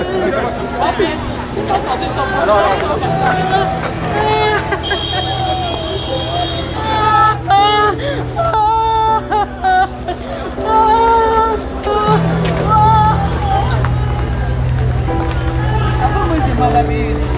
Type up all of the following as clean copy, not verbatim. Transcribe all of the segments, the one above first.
Papi, tu fais sortir son Apa musim malam ini?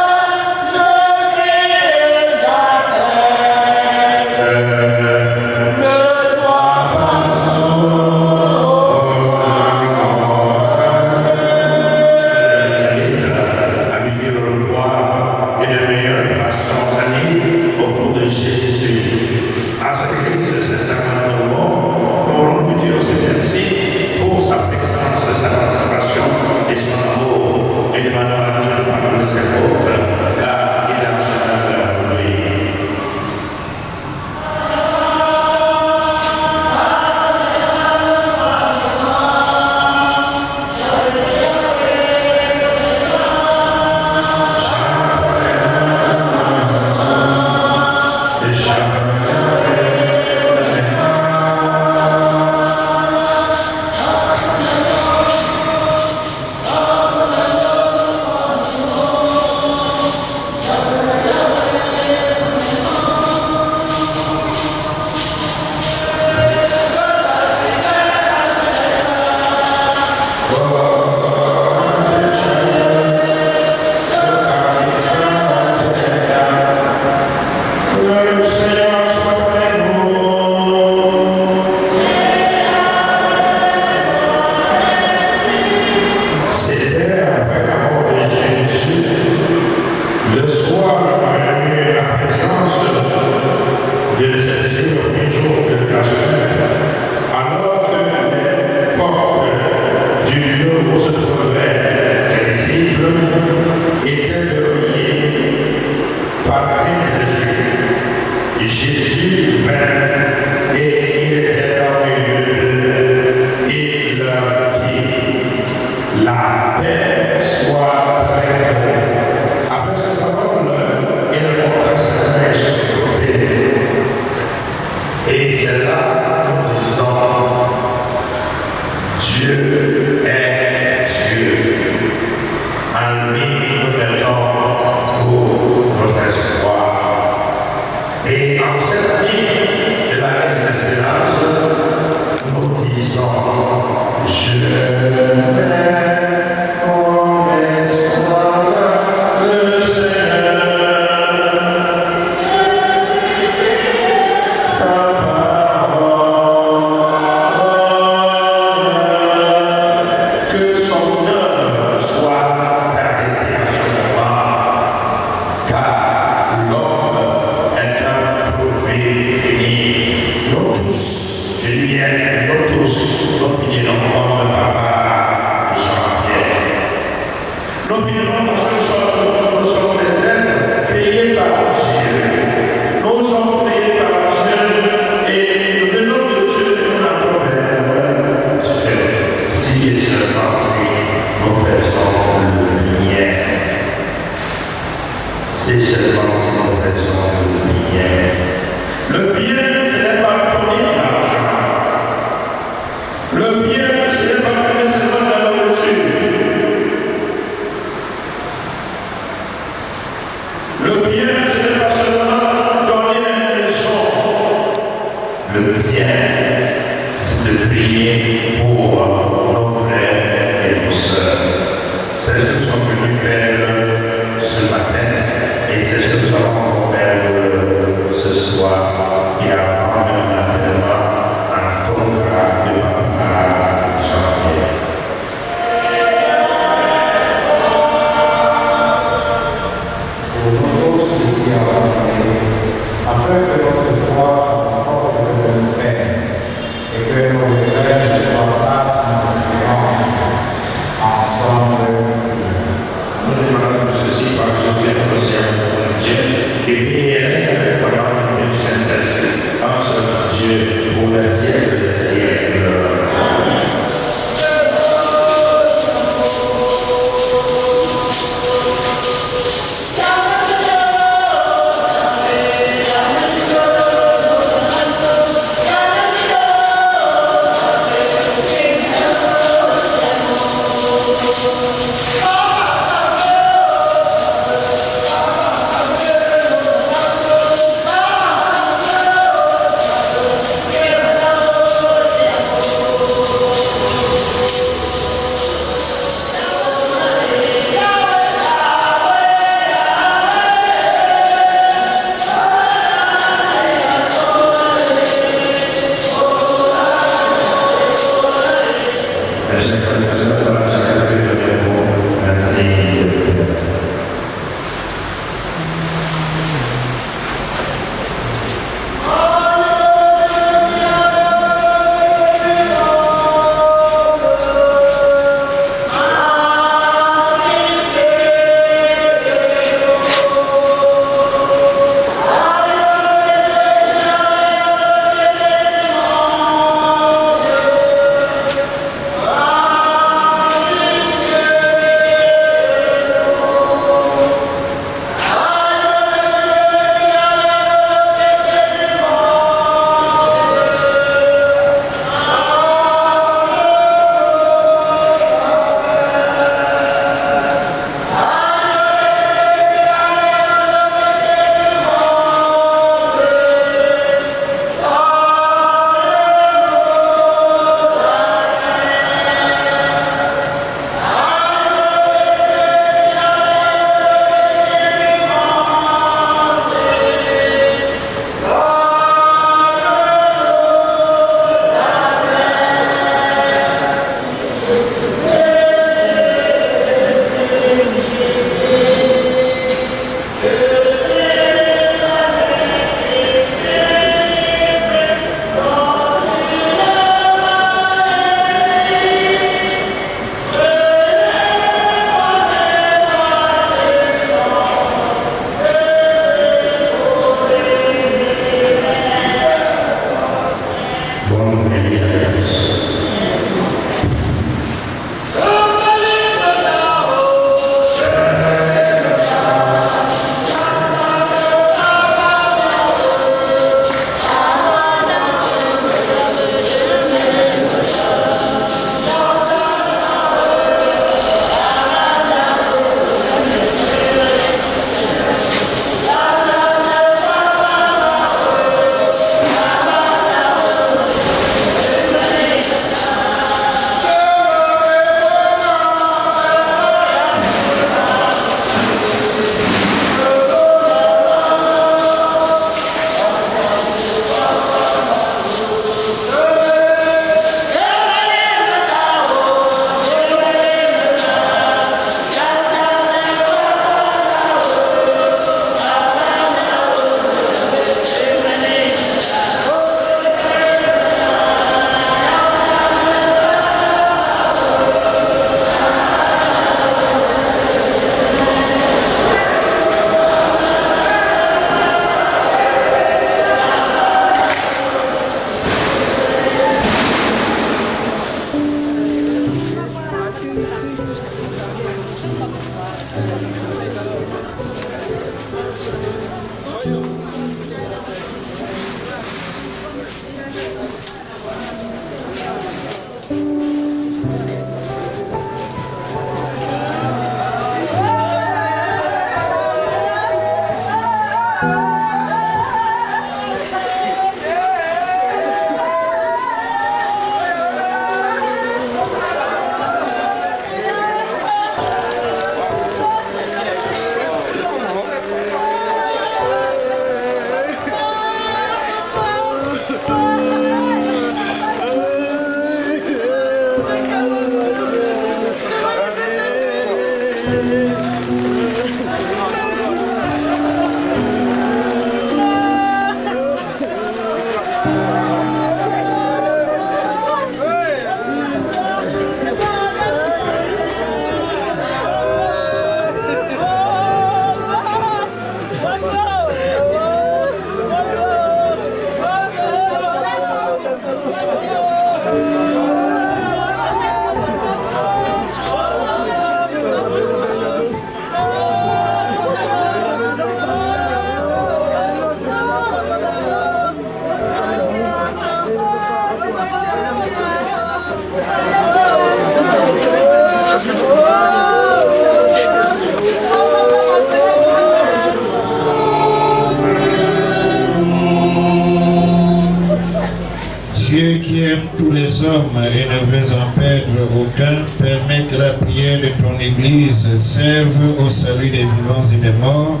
Dieu qui aime tous les hommes et ne veut en perdre aucun, permet que la prière de ton Église serve au salut des vivants et des morts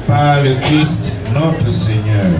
par le Christ notre Seigneur.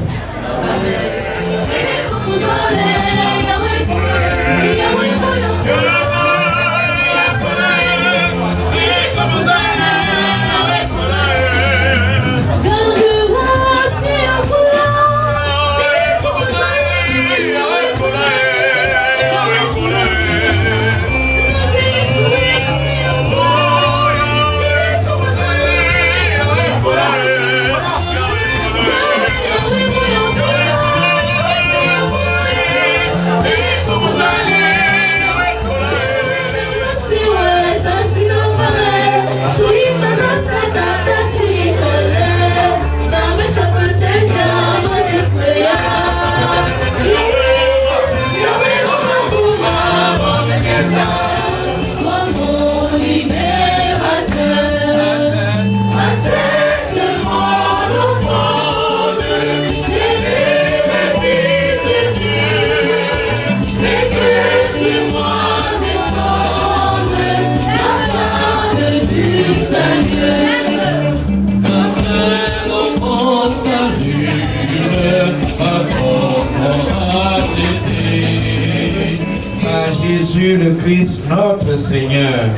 Jésus le Christ notre Seigneur.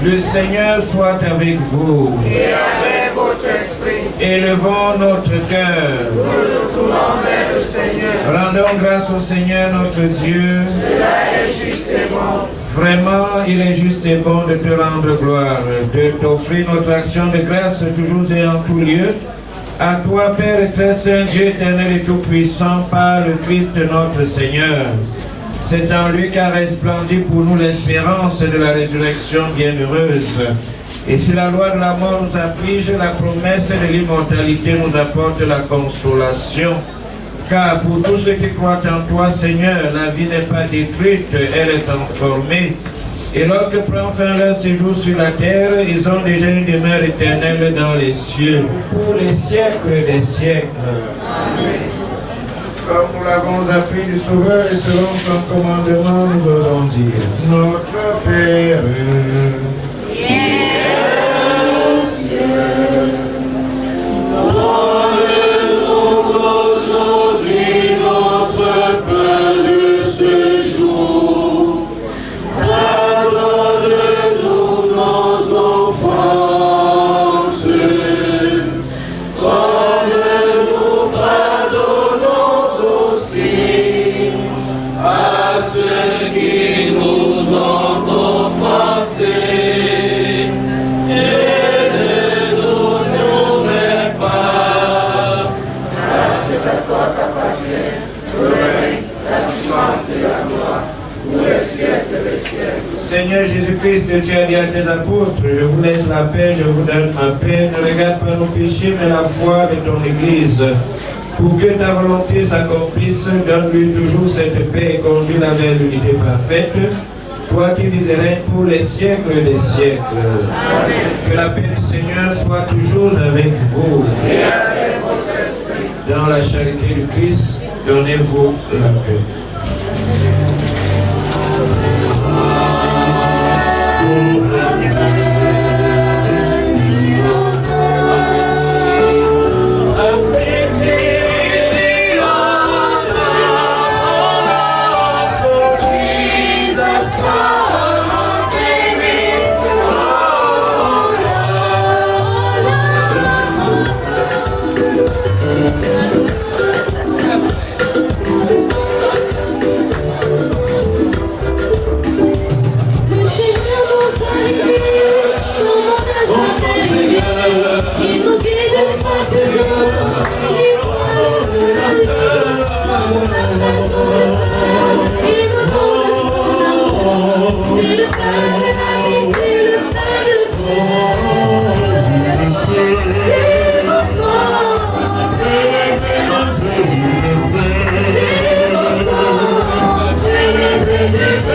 Le Seigneur soit avec vous. Et avec votre esprit. Élevons notre cœur. Nous nous tournons vers le Seigneur. Rendons grâce au Seigneur notre Dieu. Cela est juste et bon. Vraiment, il est juste et bon de te rendre gloire, de t'offrir notre action de grâce toujours et en tout lieu. À toi, Père très saint, Dieu éternel et tout-puissant, par le Christ notre Seigneur. C'est en lui qu'a resplendi pour nous l'espérance de la résurrection bienheureuse. Et si la loi de la mort nous afflige, la promesse de l'immortalité nous apporte la consolation. Car pour tous ceux qui croient en toi, Seigneur, la vie n'est pas détruite, elle est transformée. Et lorsque prend fin leur séjour sur la terre, ils ont déjà une demeure éternelle dans les cieux, pour les siècles des siècles. Amen. Comme nous l'avons appris du Sauveur et selon son commandement, nous osons dire, notre Père, qui es aux cieux, donne-nous aujourd'hui notre pain de ce jour. Pardonne-nous nos offenses, comme nous pardonnons aussi à ceux qui nous ont offensés. Et ne nous soumets pas, car c'est à toi qu'appartient le règne, la puissance et la gloire, pour les siècles des siècles. Seigneur Jésus-Christ, tu as dit à tes apôtres, je vous laisse la paix, je vous donne ma paix. Ne regarde pas nos péchés, mais la foi de ton Église. Pour que ta volonté s'accomplisse, donne-lui toujours cette paix et conduis-la vers l'unité parfaite. Toi qui vis et règnes pour les siècles des siècles. Amen. Que la paix du Seigneur soit toujours avec vous. Et avec votre esprit. Dans la charité du Christ, donnez-vous la paix. Amen.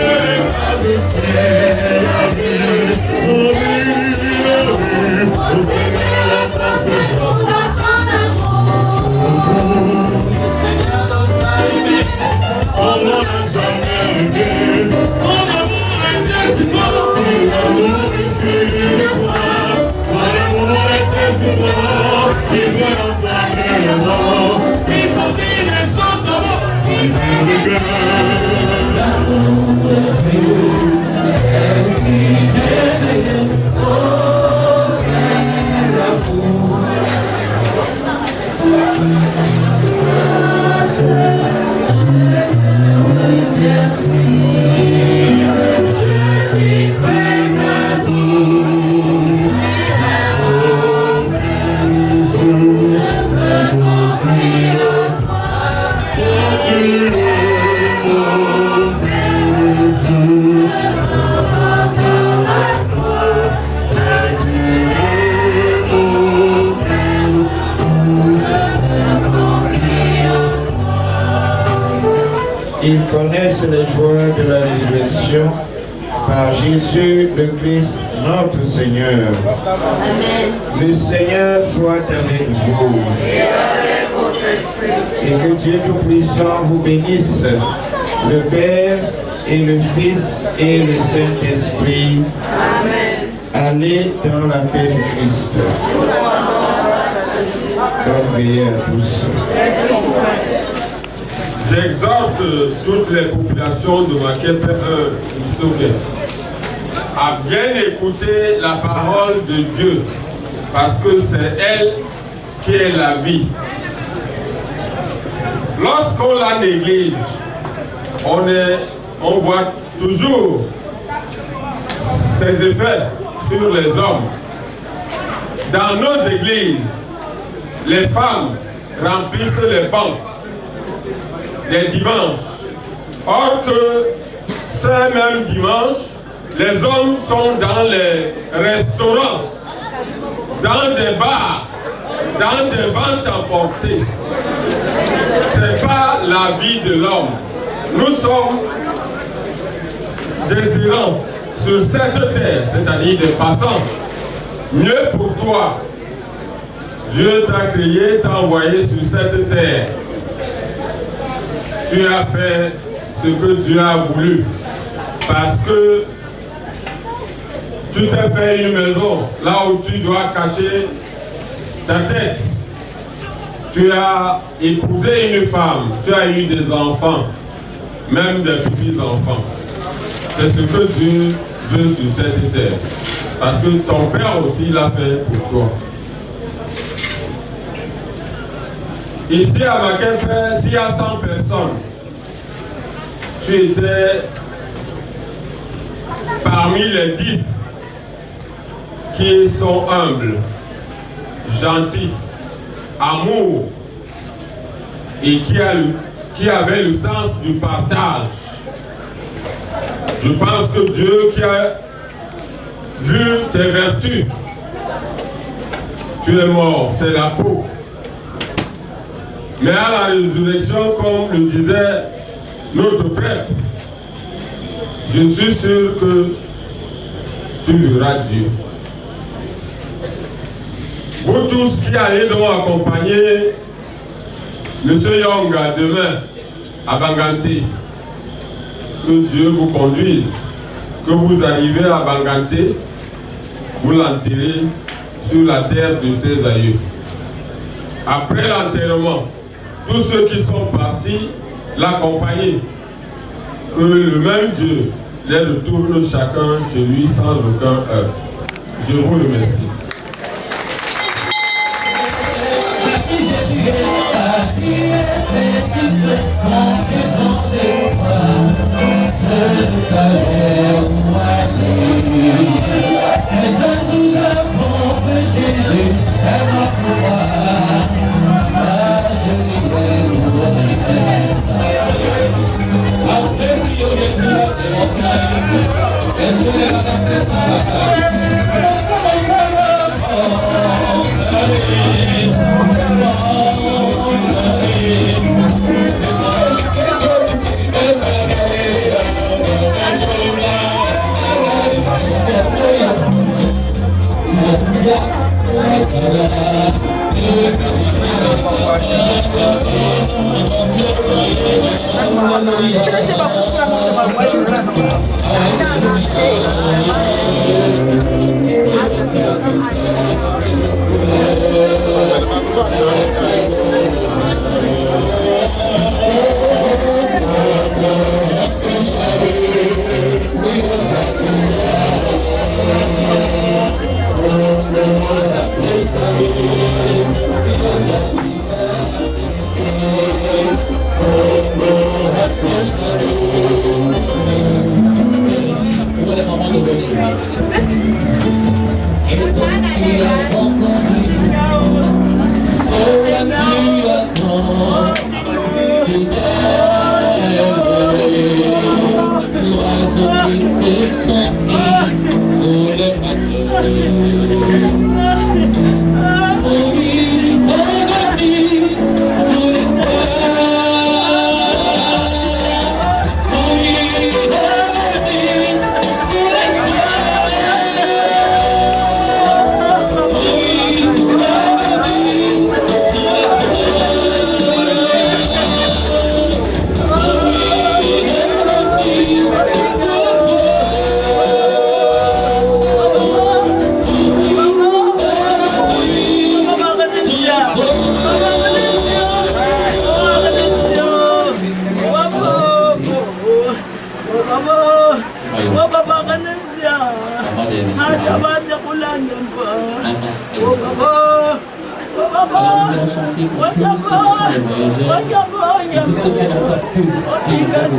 Ils connaissent les joies de la résurrection par Jésus le Christ, notre Seigneur. Amen. Le Seigneur soit avec vous. Et avec votre esprit. Et que Dieu Tout-Puissant vous bénisse, le Père et le Fils et le Saint-Esprit. Amen. Allez dans la paix de Christ. Bonne veillée à tous. J'exhorte toutes les populations de Makepe à bien écouter la parole de Dieu, parce que c'est elle qui est la vie. Lorsqu'on la néglige, on voit toujours ses effets sur les hommes. Dans nos églises, les femmes remplissent les bancs les dimanches. Or que ce même dimanche, les hommes sont dans les restaurants, dans des bars, dans des ventes emportées. Ce n'est pas la vie de l'homme. Nous sommes désirants sur cette terre, c'est-à-dire des passants. Mieux pour toi. Dieu t'a créé, t'a envoyé sur cette terre. Tu as fait ce que Dieu a voulu, parce que tu t'es fait une maison là où tu dois cacher ta tête. Tu as épousé une femme, tu as eu des enfants, même des petits-enfants. C'est ce que Dieu veut sur cette terre, parce que ton père aussi l'a fait pour toi. Ici à Makepe, s'il y a 100 personnes, tu étais parmi les 10 qui sont humbles, gentils, amour et qui avaient le sens du partage. Je pense que Dieu qui a vu tes vertus, tu es mort, c'est la peau. Mais à la résurrection, comme le disait notre prêtre, je suis sûr que tu verras Dieu. Vous tous qui allez donc accompagner M. Yonga demain à Banganté, que Dieu vous conduise, que vous arrivez à Banganté, vous l'enterrez sur la terre de ses aïeux. Après l'enterrement, tous ceux qui sont partis l'accompagner, que le même Dieu les retourne chacun chez lui sans aucun heurt. Je vous remercie. Oh, Alors nous allons chanter pour tous les voyageurs, pour tous ceux qui n'ont pas pu partir vers le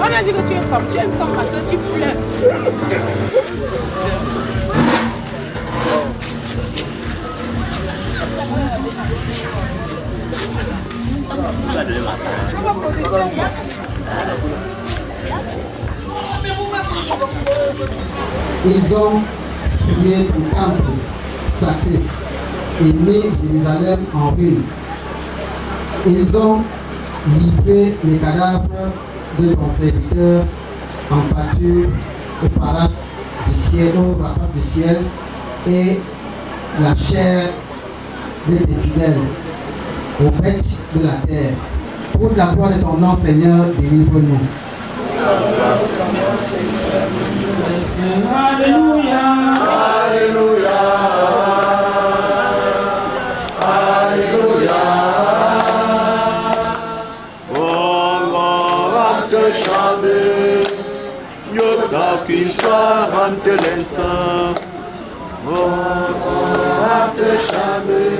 On a dit que tu es une femme parce que tu pleures. Ils ont tué ton temple sacré et mis Jérusalem en ruine. Ils ont livré les cadavres de ton serviteur en pâture au paras du ciel, au rapace du ciel, et la chair de tes fidèles aux bêtes de la terre. Pour la gloire de ton nom, Seigneur, délivre-nous. Alléluia. Alléluia. Alléluia. puissance ante l'instant. Oh, te jamais.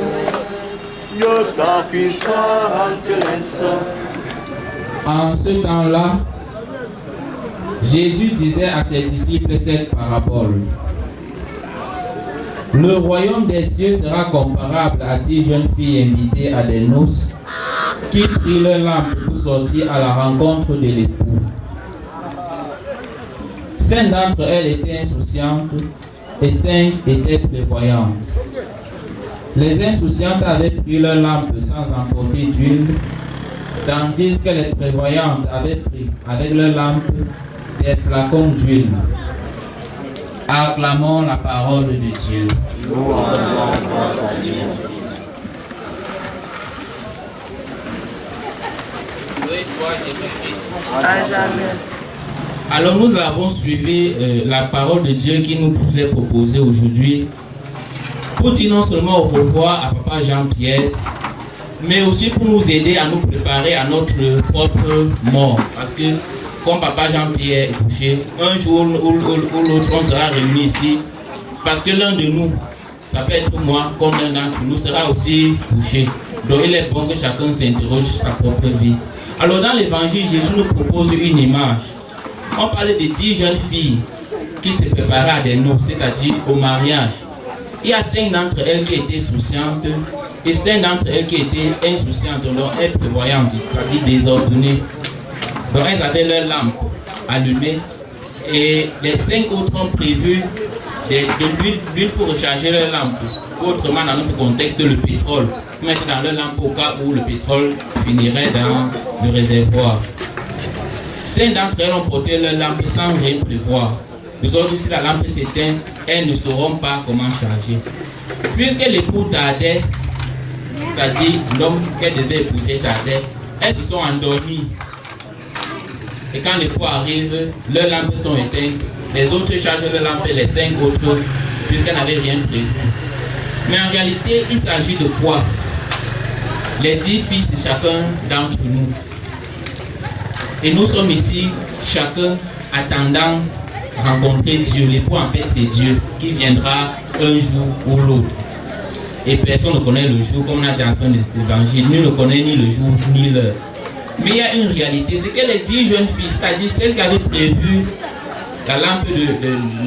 Yo ta puissance ante l'instant. En ce temps-là, Jésus disait à ses disciples cette parabole. Le royaume des cieux sera comparable à 10 jeunes filles invitées à des noces qui prirent leur lampe pour sortir à la rencontre de l'époux. 5 d'entre elles étaient insouciantes et 5 étaient prévoyantes. Les insouciantes avaient pris leur lampe sans emporter d'huile, tandis que les prévoyantes avaient pris avec leur lampe des flacons d'huile. Acclamons la parole de Dieu. Alors nous avons suivi la parole de Dieu qui nous est proposée aujourd'hui pour dire non seulement au revoir à Papa Jean-Pierre, mais aussi pour nous aider à nous préparer à notre propre mort. Parce que comme Papa Jean-Pierre est couché, un jour ou l'autre on sera réunis ici, parce que l'un de nous, ça peut être moi, comme l'un d'entre nous, sera aussi couché. Donc il est bon que chacun s'interroge sur sa propre vie. Alors dans l'évangile, Jésus nous propose une image. On parlait de 10 jeunes filles qui se préparaient à des noces, c'est-à-dire au mariage. Il y a 5 d'entre elles qui étaient souciantes et 5 d'entre elles qui étaient insouciantes, donc imprévoyantes, c'est-à-dire désordonnées. Donc elles avaient leur lampe allumée et les 5 autres ont prévu de l'huile pour recharger leur lampe. Autrement, dans notre contexte, le pétrole. Ils mettaient dans leur lampe au cas où le pétrole finirait dans le réservoir. 5 d'entre elles ont porté leur lampe sans rien prévoir. Les autres, si la lampe s'éteint, elles ne sauront pas comment charger. Puisque l'époux tardait, c'est-à-dire l'homme qu'elle devait épouser tardait, elles se sont endormies. Et quand l'époux arrive, leurs lampes sont éteintes. Les autres chargent leurs lampes et les 5 autres, puisqu'elles n'avaient rien prévu. Mais en réalité, il s'agit de quoi? Les 10 filles, c'est chacun d'entre nous. Et nous sommes ici, chacun attendant rencontrer Dieu. L'époux, en fait, c'est Dieu qui viendra un jour ou l'autre. Et personne ne connaît le jour, comme on a dit en fin de l'évangile. Nul ne connaît ni le jour ni l'heure. Mais il y a une réalité, c'est que les 10 jeunes filles, c'est-à-dire celles qui avaient prévu la lampe,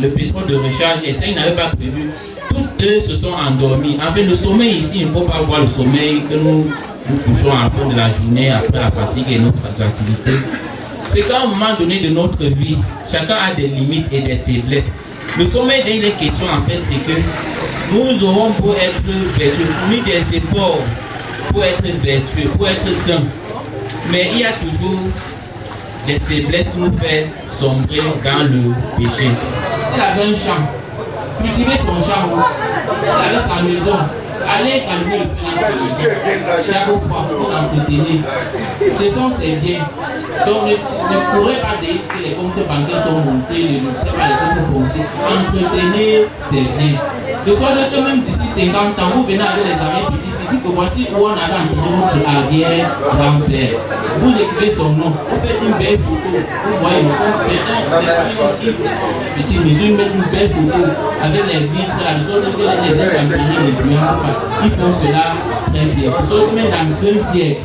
le pétrole de recharge, et celles qui n'avaient pas prévu, toutes deux se sont endormies. En fait, le sommeil ici, il ne faut pas voir le sommeil que nous couchons à la fin de la journée, après la fatigue et notre activité. C'est qu'à un moment donné de notre vie, chacun a des limites et des faiblesses. Le sommeil, il est question, en fait, c'est que nous aurons pour être vertueux, fournir des efforts pour être vertueux, pour être sains. Mais il y a toujours des faiblesses qui nous font sombrer dans le péché. S'il avait un champ, cultiver son champ, s'il avait sa maison, aller calmer le pénal chaque fois pour s'entretenir. Ce sont ses biens. Donc ne courez pas dire que les comptes bancaires sont montés, les autres fonciers. Entretenez ses biens. De sorte que même d'ici 50 ans, vous venez avec les arrêts petits-fils, que voici où on a entendu votre arrière-grand-père. Vous écrivez son nom, vous faites une belle photo, vous voyez le compte, c'est un petit mesure, mettre une belle photo avec les vitres, de sorte que les gens n'influencent pas. Ils font cela très bien. De sorte que même dans un siècle,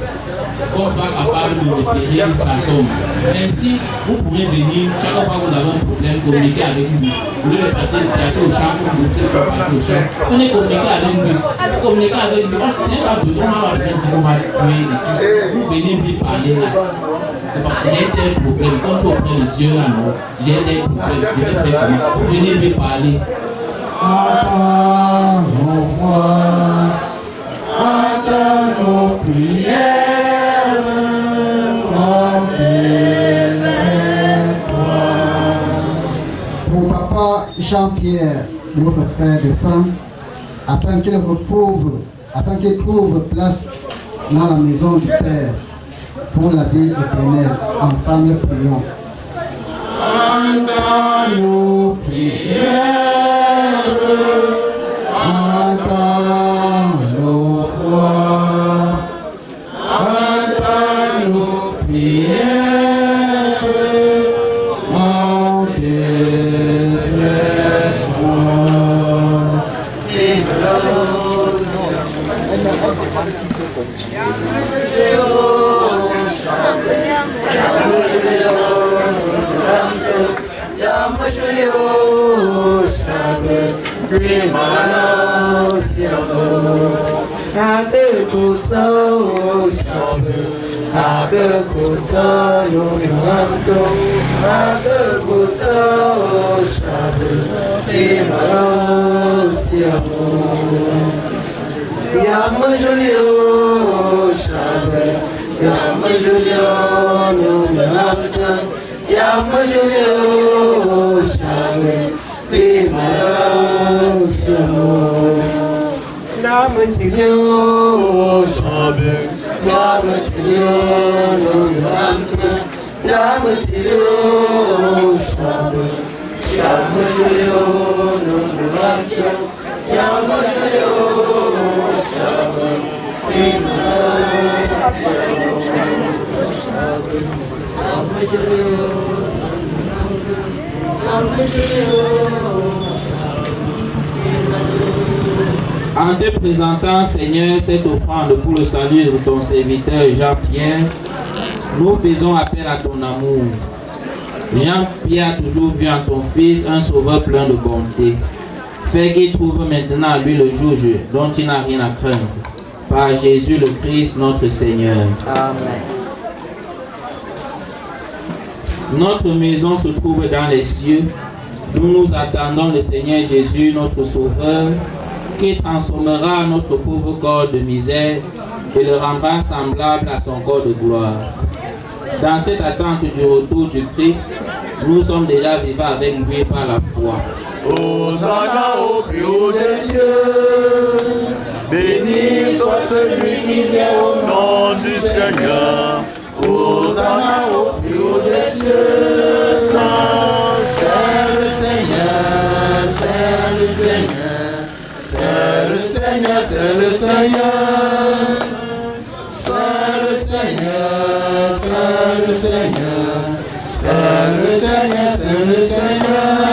qu'on soit capable de repérer sa tombe. Ainsi, vous pourrez venir, chaque fois que vous avez un problème, communiquer avec lui. Vous devez passer au champ, vous devez partir au champ. Vous devez communiquer avec lui. Communiquer avec lui, c'est pas besoin de va tuer. Vous venez lui parler là. J'ai tel problème, quand tu auprès de Dieu là, non, j'ai tel problème, je vais faire comment. Vous venez lui parler. Attends nos voix, attends nos prières. Pour Papa Jean-Pierre, notre frère de femme, afin qu'il trouve place dans la maison du Père pour la vie éternelle. Ensemble, prions. Entends nos prières, entends nos voix, entends nos prières, mon Dieu. En te présentant, Seigneur, cette offrande pour le salut de ton serviteur Jean-Pierre, nous faisons appel à ton amour. Jean-Pierre a toujours vu en ton Fils un sauveur plein de bonté. Fais qu'il trouve maintenant à lui le juge dont il n'a rien à craindre. Par Jésus le Christ, notre Seigneur. Amen. Notre maison se trouve dans les cieux. Nous nous attendons le Seigneur Jésus, notre Sauveur, qui transformera notre pauvre corps de misère et le rendra semblable à son corps de gloire. Dans cette attente du retour du Christ, nous sommes déjà vivants avec lui par la foi. Hosanna au plus haut des cieux, béni soit celui qui vient au nom du Seigneur. Hosanna au plus haut des cieux, c'est le Seigneur, c'est le Seigneur, c'est le Seigneur, c'est le Seigneur, c'est le Seigneur, c'est le Seigneur, c'est le Seigneur, c'est le Seigneur.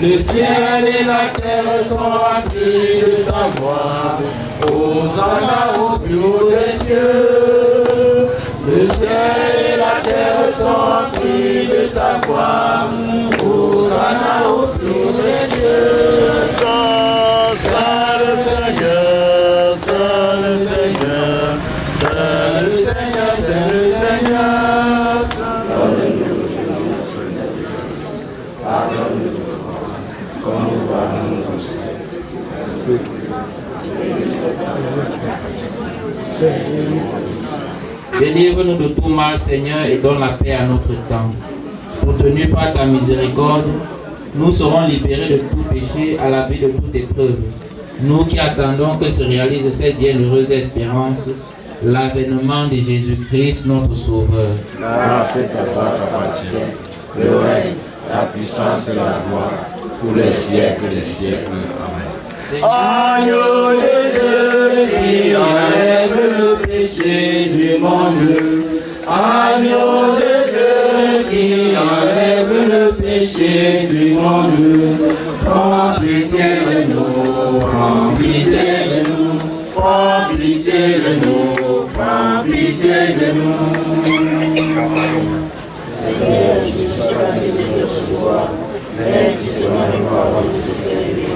Le ciel et la terre sont remplis de sa gloire. Hosanna au plus haut des cieux. Le ciel et la terre sont remplis de sa gloire. Hosanna au plus haut des cieux. C'est le Seigneur, c'est le Seigneur, c'est le Seigneur, c'est le Seigneur. Pardonne-nous. Comme nous pardonnons aussi. Délivre-nous de tout mal, Seigneur, et donne la paix à notre temps. Soutenus par ta miséricorde, nous serons libérés de tout péché à la vie de toute épreuve. Nous qui attendons que se réalise cette bienheureuse espérance, l'avènement de Jésus-Christ, notre Sauveur. Grâce est à toi qu'appartient le règne, la puissance et la gloire, pour les siècles des siècles. Amen. Agneau de Dieu qui enlève le péché du monde. Agneau de Dieu qui enlève le péché du monde. Prends pitié de nous, prends pitié de nous, prends pitié de nous, prends pitié de nous. Seigneur, je suis pas digne de te recevoir, mais tu seras une parole de te servir.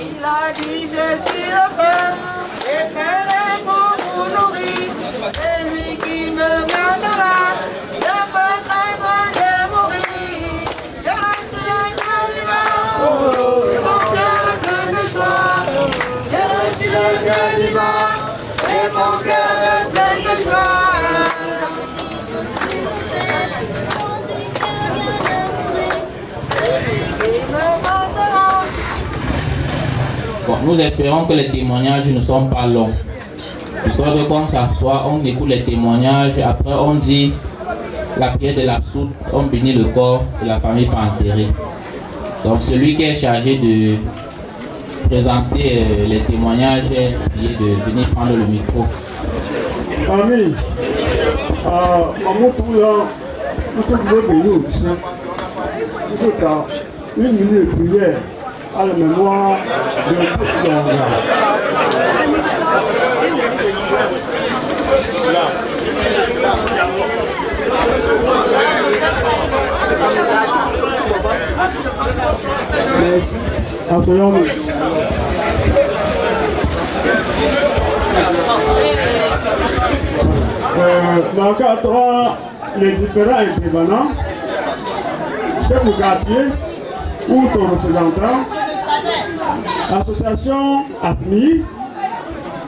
Il a dit, je suis le pain, et pain pour vous nourrir. C'est lui qui me mangera, je peux craindre de mourir. Je reste un vivant, et mon cœur est plein de joie. Je suis le Dieu vivant, et mon cœur est plein de joie. Bon, nous espérons que les témoignages ne sont pas longs. Histoire de qu'on s'assoit, on écoute les témoignages, après on dit la prière de l'absoute, on bénit le corps et la famille peut enterrer. Donc celui qui est chargé de présenter les témoignages est prié de venir prendre le micro. Amen. Une minute de prière à la mémoire de toute Yonga. Merci. Asseyons-nous. J'encadre les différents intervenants, chef de quartier ou ton représentant, association ASMI,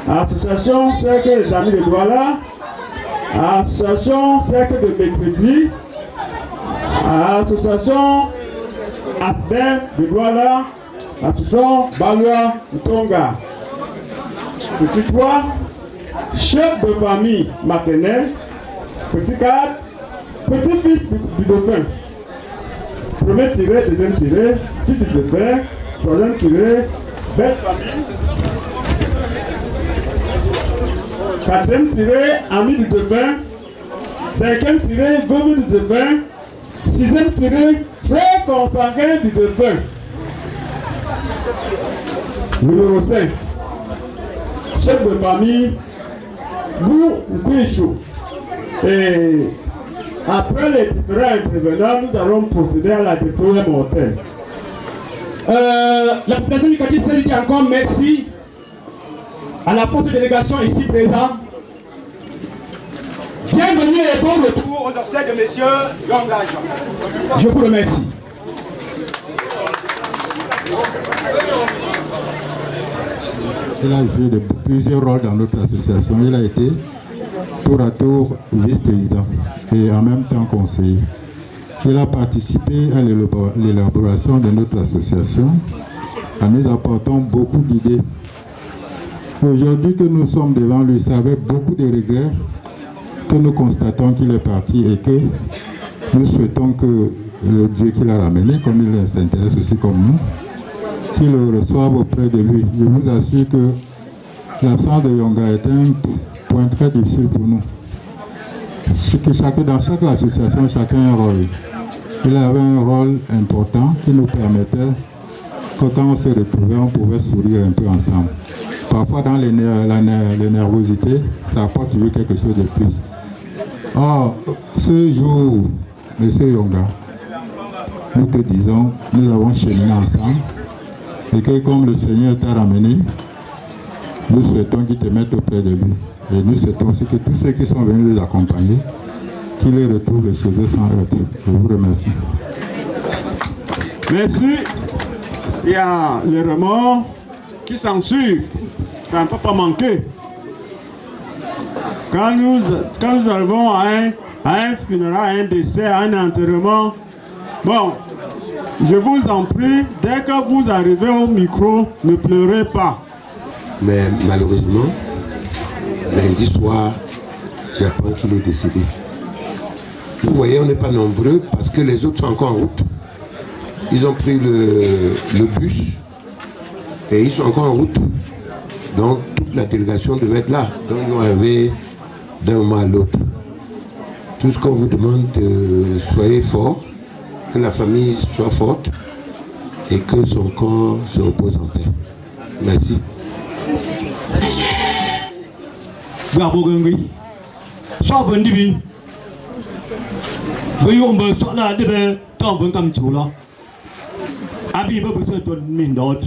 association Cercle des Amis de Douala, association Cercle de Mercredi, association ASBER de Douala, association Balua de Tonga. Petit 3, chef de famille maternelle, petit 4, petit-fils du dauphin. Premier tiré, deuxième tiré, fils du dauphin, troisième tiré, belle famille. Quatrième tiré, ami du dauphin. Cinquième tiré, veuve du dauphin. Sixième tiré, frère consanguin du dauphin. Numéro 5, chef de famille, Bou Nkouichou. Et après les différents intervenants, nous allons procéder à la dépouille mortelle. La population du quartier se dit encore merci à la forte délégation ici présente. Bienvenue et bon retour aux obsèques de messieurs Yonga. Je vous remercie. Il a joué plusieurs rôles dans notre association. Il a été tour à tour vice-président et en même temps conseiller. Il a participé à l'élaboration de notre association en nous apportant beaucoup d'idées. Aujourd'hui que nous sommes devant lui, c'est avec beaucoup de regrets que nous constatons qu'il est parti et que nous souhaitons que le Dieu qui l'a ramené, comme il s'intéresse aussi comme nous, qu'il le reçoive auprès de lui. Je vous assure que l'absence de Yonga est un point très difficile pour nous. Dans chaque association, chacun a un rôle. Il avait un rôle important qui nous permettait que quand on se retrouvait, on pouvait sourire un peu ensemble. Parfois, dans les nervosités, ça apporte toujours quelque chose de plus. Or, ce jour, M. Yonga, nous te disons, nous avons cheminé ensemble et que comme le Seigneur t'a ramené, nous souhaitons qu'il te mette auprès de lui. Et nous souhaitons aussi que tous ceux qui sont venus les accompagner, qu'ils les retrouvent les choses sans heurte. Je vous remercie. Merci. Il y a les remords qui s'en suivent. Ça ne peut pas manquer. Quand nous arrivons à un funérail, à un décès, à un enterrement, bon, je vous en prie, dès que vous arrivez au micro, ne pleurez pas. Mais malheureusement, lundi soir, j'apprends qu'il est décédé. Vous voyez, on n'est pas nombreux parce que les autres sont encore en route. Ils ont pris le bus et ils sont encore en route. Donc toute la délégation devait être là. Donc ils vont arriver d'un moment à l'autre. Tout ce qu'on vous demande, soyez forts, que la famille soit forte et que son corps se repose en paix. Merci. Bravo Gengui. Soit bon divin. Voyons me soit là de temps bon comme tout là. Abi pas besoin de mine d'autres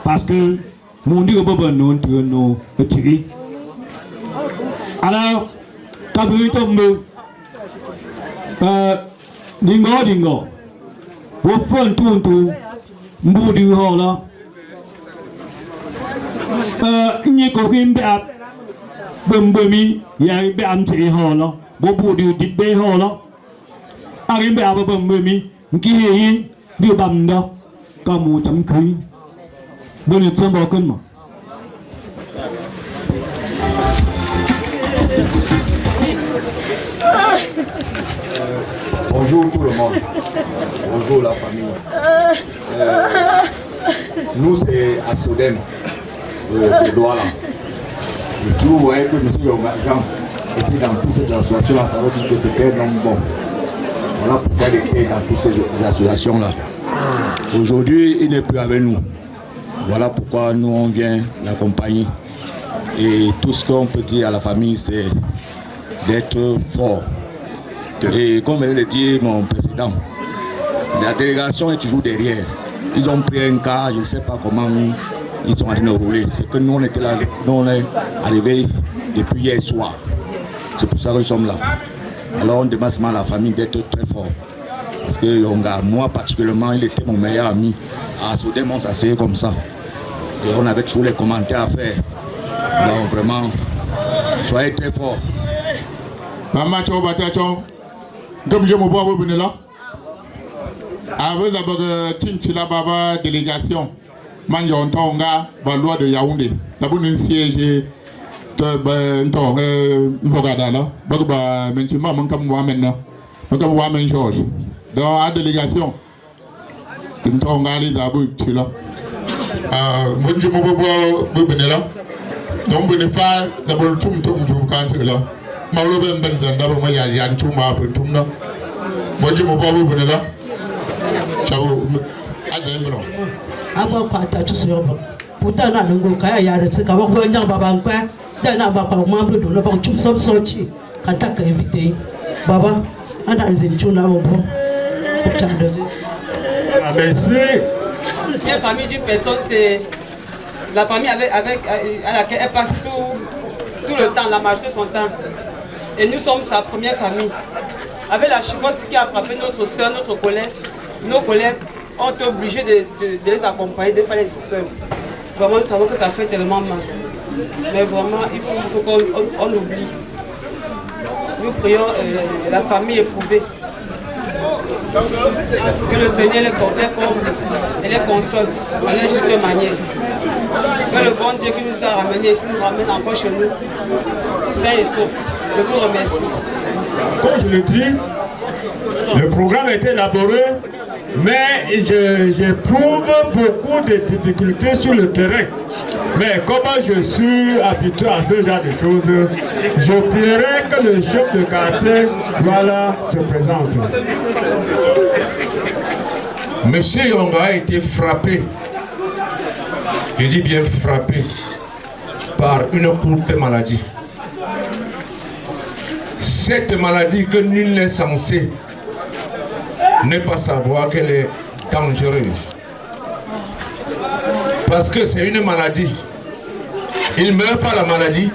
parce que mon Dieu pas bon non tu non tu. Alors quand vous tombez dingo wo fon tout mbu du ho là ni ko him ba bơm mi ya be am che ho lo bo bu du dit be ho lo a rim be a bơm mi ki hi đi bầm đó có mù chấm khí bên này xem bao cân mà. Bonjour tout le monde. Bonjour la famille. Nous c'est à Sodem, de Douala. Et si vous voyez que M. Yonga et puis dans toutes ces associations-là, ça veut dire que c'est un homme bon. Voilà pourquoi il était dans toutes ces associations-là. Aujourd'hui, il n'est plus avec nous. Voilà pourquoi nous, on vient l'accompagner. Et tout ce qu'on peut dire à la famille, c'est d'être fort. Et comme vient de le dire mon président, la délégation est toujours derrière. Ils ont pris un cas, je ne sais pas comment ils sont en train de rouler. C'est que nous, on était là, nous, on est arrivés depuis hier soir. C'est pour ça que nous sommes là. Alors on demande seulement à la famille d'être très fort. Parce que moi particulièrement, il était mon meilleur ami. À Soudem, on s'asseyait comme ça. Et on avait toujours les commentaires à faire. Donc vraiment, soyez très forts. Maman Tchao, comme je me vois, vous venez là. Avec la Tinchila Baba délégation, Manjon Tonga, loi de Yaoundé. D'abord, un siège. Vogada là, Bagba Menchima, mon comme Wamen, mon comme Wamen George. Dans la délégation, Tonga les abus, tu là. Bonjour, mon beau Benella. Donc, Benefal, d'abord, Tum Cancer là. Malo Benzen, d'abord, moi, Yan Tumba for Tumna. Bonjour, mon beau Benella. Ciao, Azembro. Abo Quata to Silver. Putana Lungo Kaya, the Sikawa, Baba. Dana Baba, Mambo, do not choose some Sochi, Kataka invité. Baba, and I is in Chuna. Merci. La famille d'une personne, c'est la famille à laquelle elle passe tout le temps, la majorité de son temps. Et nous sommes sa première famille. Avec la chimose qui a frappé notre soeur, notre collègue, nos collègues ont été obligés de les accompagner, de ne pas les laisser seuls. Vraiment, nous savons que ça fait tellement mal. Mais vraiment, il faut qu'on oublie. Nous prions la famille éprouvée. Que le Seigneur les console de la juste manière. Que le bon Dieu qui nous a ramenés ici nous ramène encore chez nous. Saint et sauf. Je vous remercie. Comme je le dis, le programme est élaboré, mais j'éprouve beaucoup de difficultés sur le terrain. Mais comme je suis habitué à ce genre de choses, je ferai que le chef de quartier se présente. Monsieur Yonga a été frappé, je dis bien frappé, par une courte maladie. Cette maladie que nul n'est censé ne pas savoir qu'elle est dangereuse. Parce que c'est une maladie. Il ne meurt pas la maladie,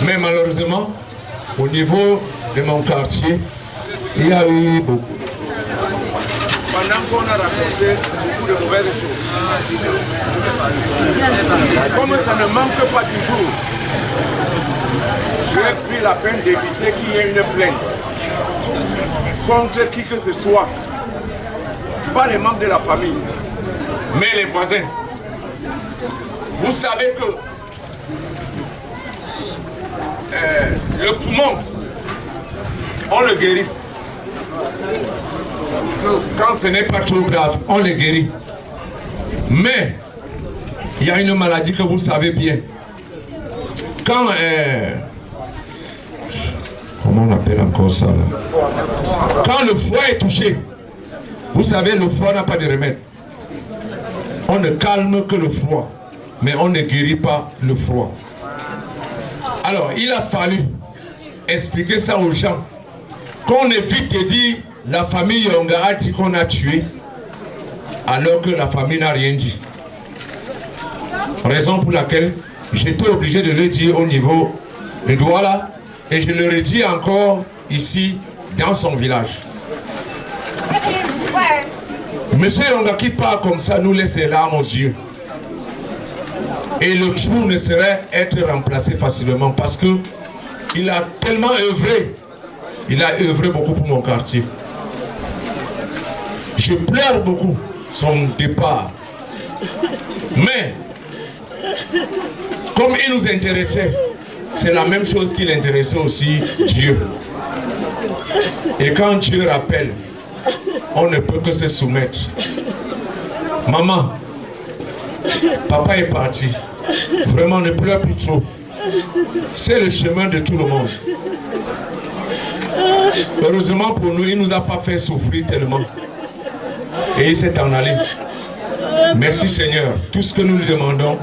mais malheureusement, au niveau de mon quartier, il y a eu beaucoup. Pendant qu'on a raconté beaucoup de mauvaises choses, comme ça ne manque pas toujours, j'ai pris la peine d'éviter qu'il y ait une plainte contre qui que ce soit, pas les membres de la famille, mais les voisins. Vous savez que le poumon, on le guérit. Quand ce n'est pas trop grave, on le guérit. Mais il y a une maladie que vous savez bien. Quand comment on appelle encore ça là? Quand le foie est touché, vous savez, le foie n'a pas de remède. On ne calme que le froid, mais on ne guérit pas le froid. Alors, il a fallu expliquer ça aux gens. Qu'on évite de dire la famille Yonga a dit qu'on a tué, alors que la famille n'a rien dit. Raison pour laquelle j'étais obligé de le dire au niveau de Douala, et je le redis encore ici, dans son village. Monsieur Yonga qui part comme ça nous laisse les larmes aux yeux. Et le trou ne saurait être remplacé facilement parce que il a tellement œuvré. Il a œuvré beaucoup pour mon quartier. Je pleure beaucoup son départ. Mais, comme il nous intéressait, c'est la même chose qui l'intéressait aussi Dieu. Et quand Dieu rappelle, on ne peut que se soumettre. Maman, papa est parti. Vraiment, ne pleure plus trop. C'est le chemin de tout le monde. Heureusement pour nous, il ne nous a pas fait souffrir tellement. Et il s'est en allé. Merci Seigneur. Tout ce que nous lui demandons,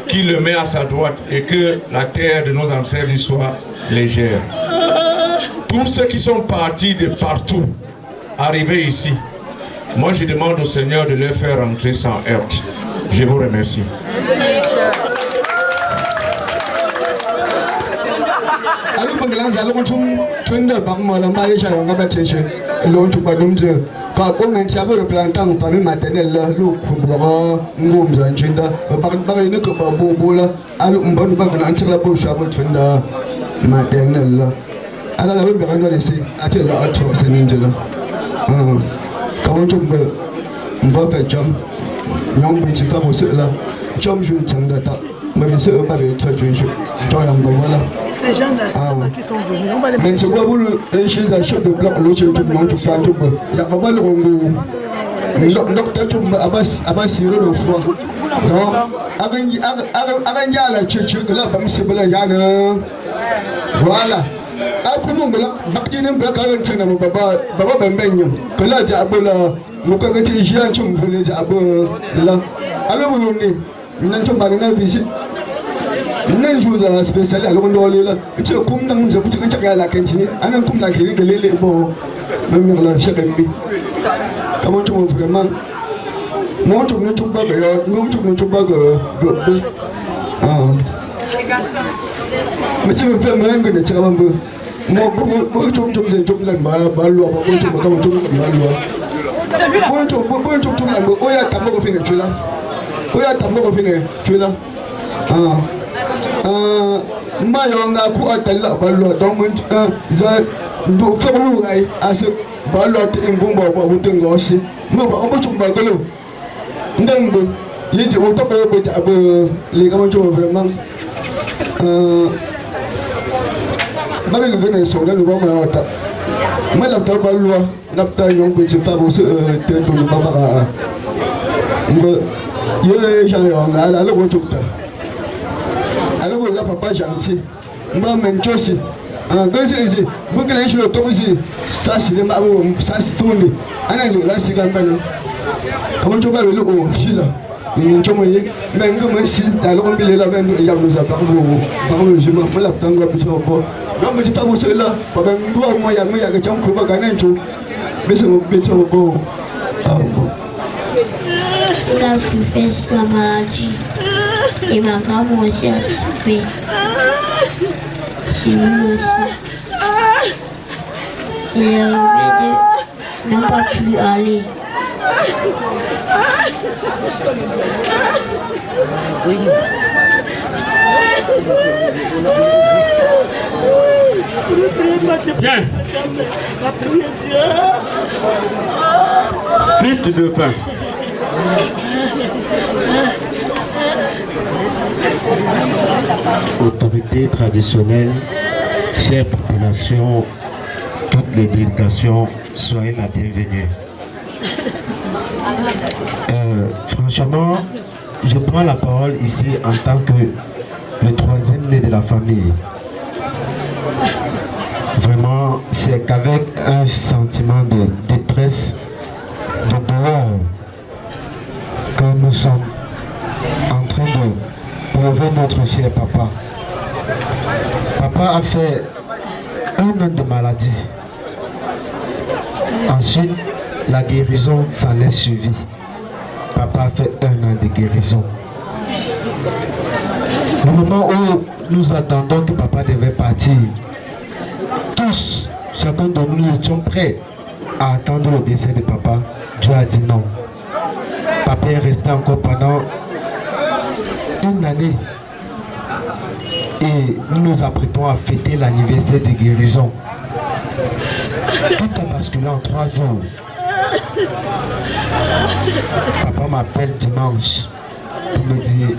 qu'il le met à sa droite et que la terre de nos ancêtres soit légère. Tous ceux qui sont partis de partout, arrivés ici, moi je demande au Seigneur de leur faire rentrer sans heurte. Je vous remercie. Quand on a le plantain, famille maternelle, l'eau couvre, nous sommes chinda, par une coupe à bobola, à l'umban pas un anti la bouche à votre fenda maternelle. À la rue de ici, à tel autre, c'est ninja. Quand on va faire jump, young bitch, pas aussi là, jump, je ne sais pas, mais c'est pas de très junior, joy en voilà. Les gens qui sont venus, on va les mais c'est quoi vous le chez la chef de bloc, le chef de monde, tout ça, tout le monde. Il y a pas mal de rongo. Mais docteur, tout le monde, Abbas, il le froid. Non, Aranja, la tchétché, là, comme c'est bien, Yana. Voilà. Ah, comment on va, Bakine, Bakane, Baba Bembenyo, que là, Diabola, vous connaissez Jean, tu me voulez Diabo, là. Alors, vous venez, nous n'avons pas de visite. Non, je vous ai spécial à l'ondole. Tu as comme dans une petite la cantine, un comme la grille de l'élé bon, même la chère amie. Comment tu veux vraiment? Moi, tu ne trouves pas que non, tu ne trouves pas que. Mais tu me fais même que tu as un peu. Moi, tu me la balle, tu me la Mayonga ku atalla ballo donc za ndo felu ay as ballo te ngumba ba butengo aussi no ba ko chumba galo ndembe yiti o to be ta be le ga mancho vraiment ba be gane so da no ba ma wata mala ta ballo napta yon ko ti fa bo se te to ba ba ngo ye ja yo ala lo ko chukta. Alors là papa gentil, moi même aussi. Quand c'est ici, vous que les choses comme ici, ça c'est les marrons, ça c'est tourné. Anna le là c'est quand même. Comment tu vas le haut, fil là. Nous sommes y, même comme ici, dans le milieu là même il y a nous a parlé, je m'en fous la tango petit au bord. Donc je pas vous là, papa nous moi il y a que j'en coupe gagner tout. Mais c'est mon petit au bord. Il a souffert sa maladie. Et ma grand-mère aussi a souffert. C'est lui aussi. Il est arrivé de ne pas plus aller. Bien. Fils de dauphin. Autorités traditionnelles, chère population, toutes les délégations, soyez la bienvenue. Franchement, je prends la parole ici en tant que le troisième né de la famille. Vraiment, c'est qu'avec un sentiment de détresse, de douleur, que nous sommes en train de pleurer notre cher papa. Papa a fait 1 an de maladie. Ensuite, la guérison s'en est suivie. Papa a fait 1 an de guérison. Le moment où nous attendons que papa devait partir, tous, chacun de nous étions prêts à attendre le décès de papa. Dieu a dit non. Papa est resté encore pendant 1 année. Et nous nous apprêtons à fêter l'anniversaire de guérison. Tout a basculé en 3 jours. Papa m'appelle dimanche pour me dire,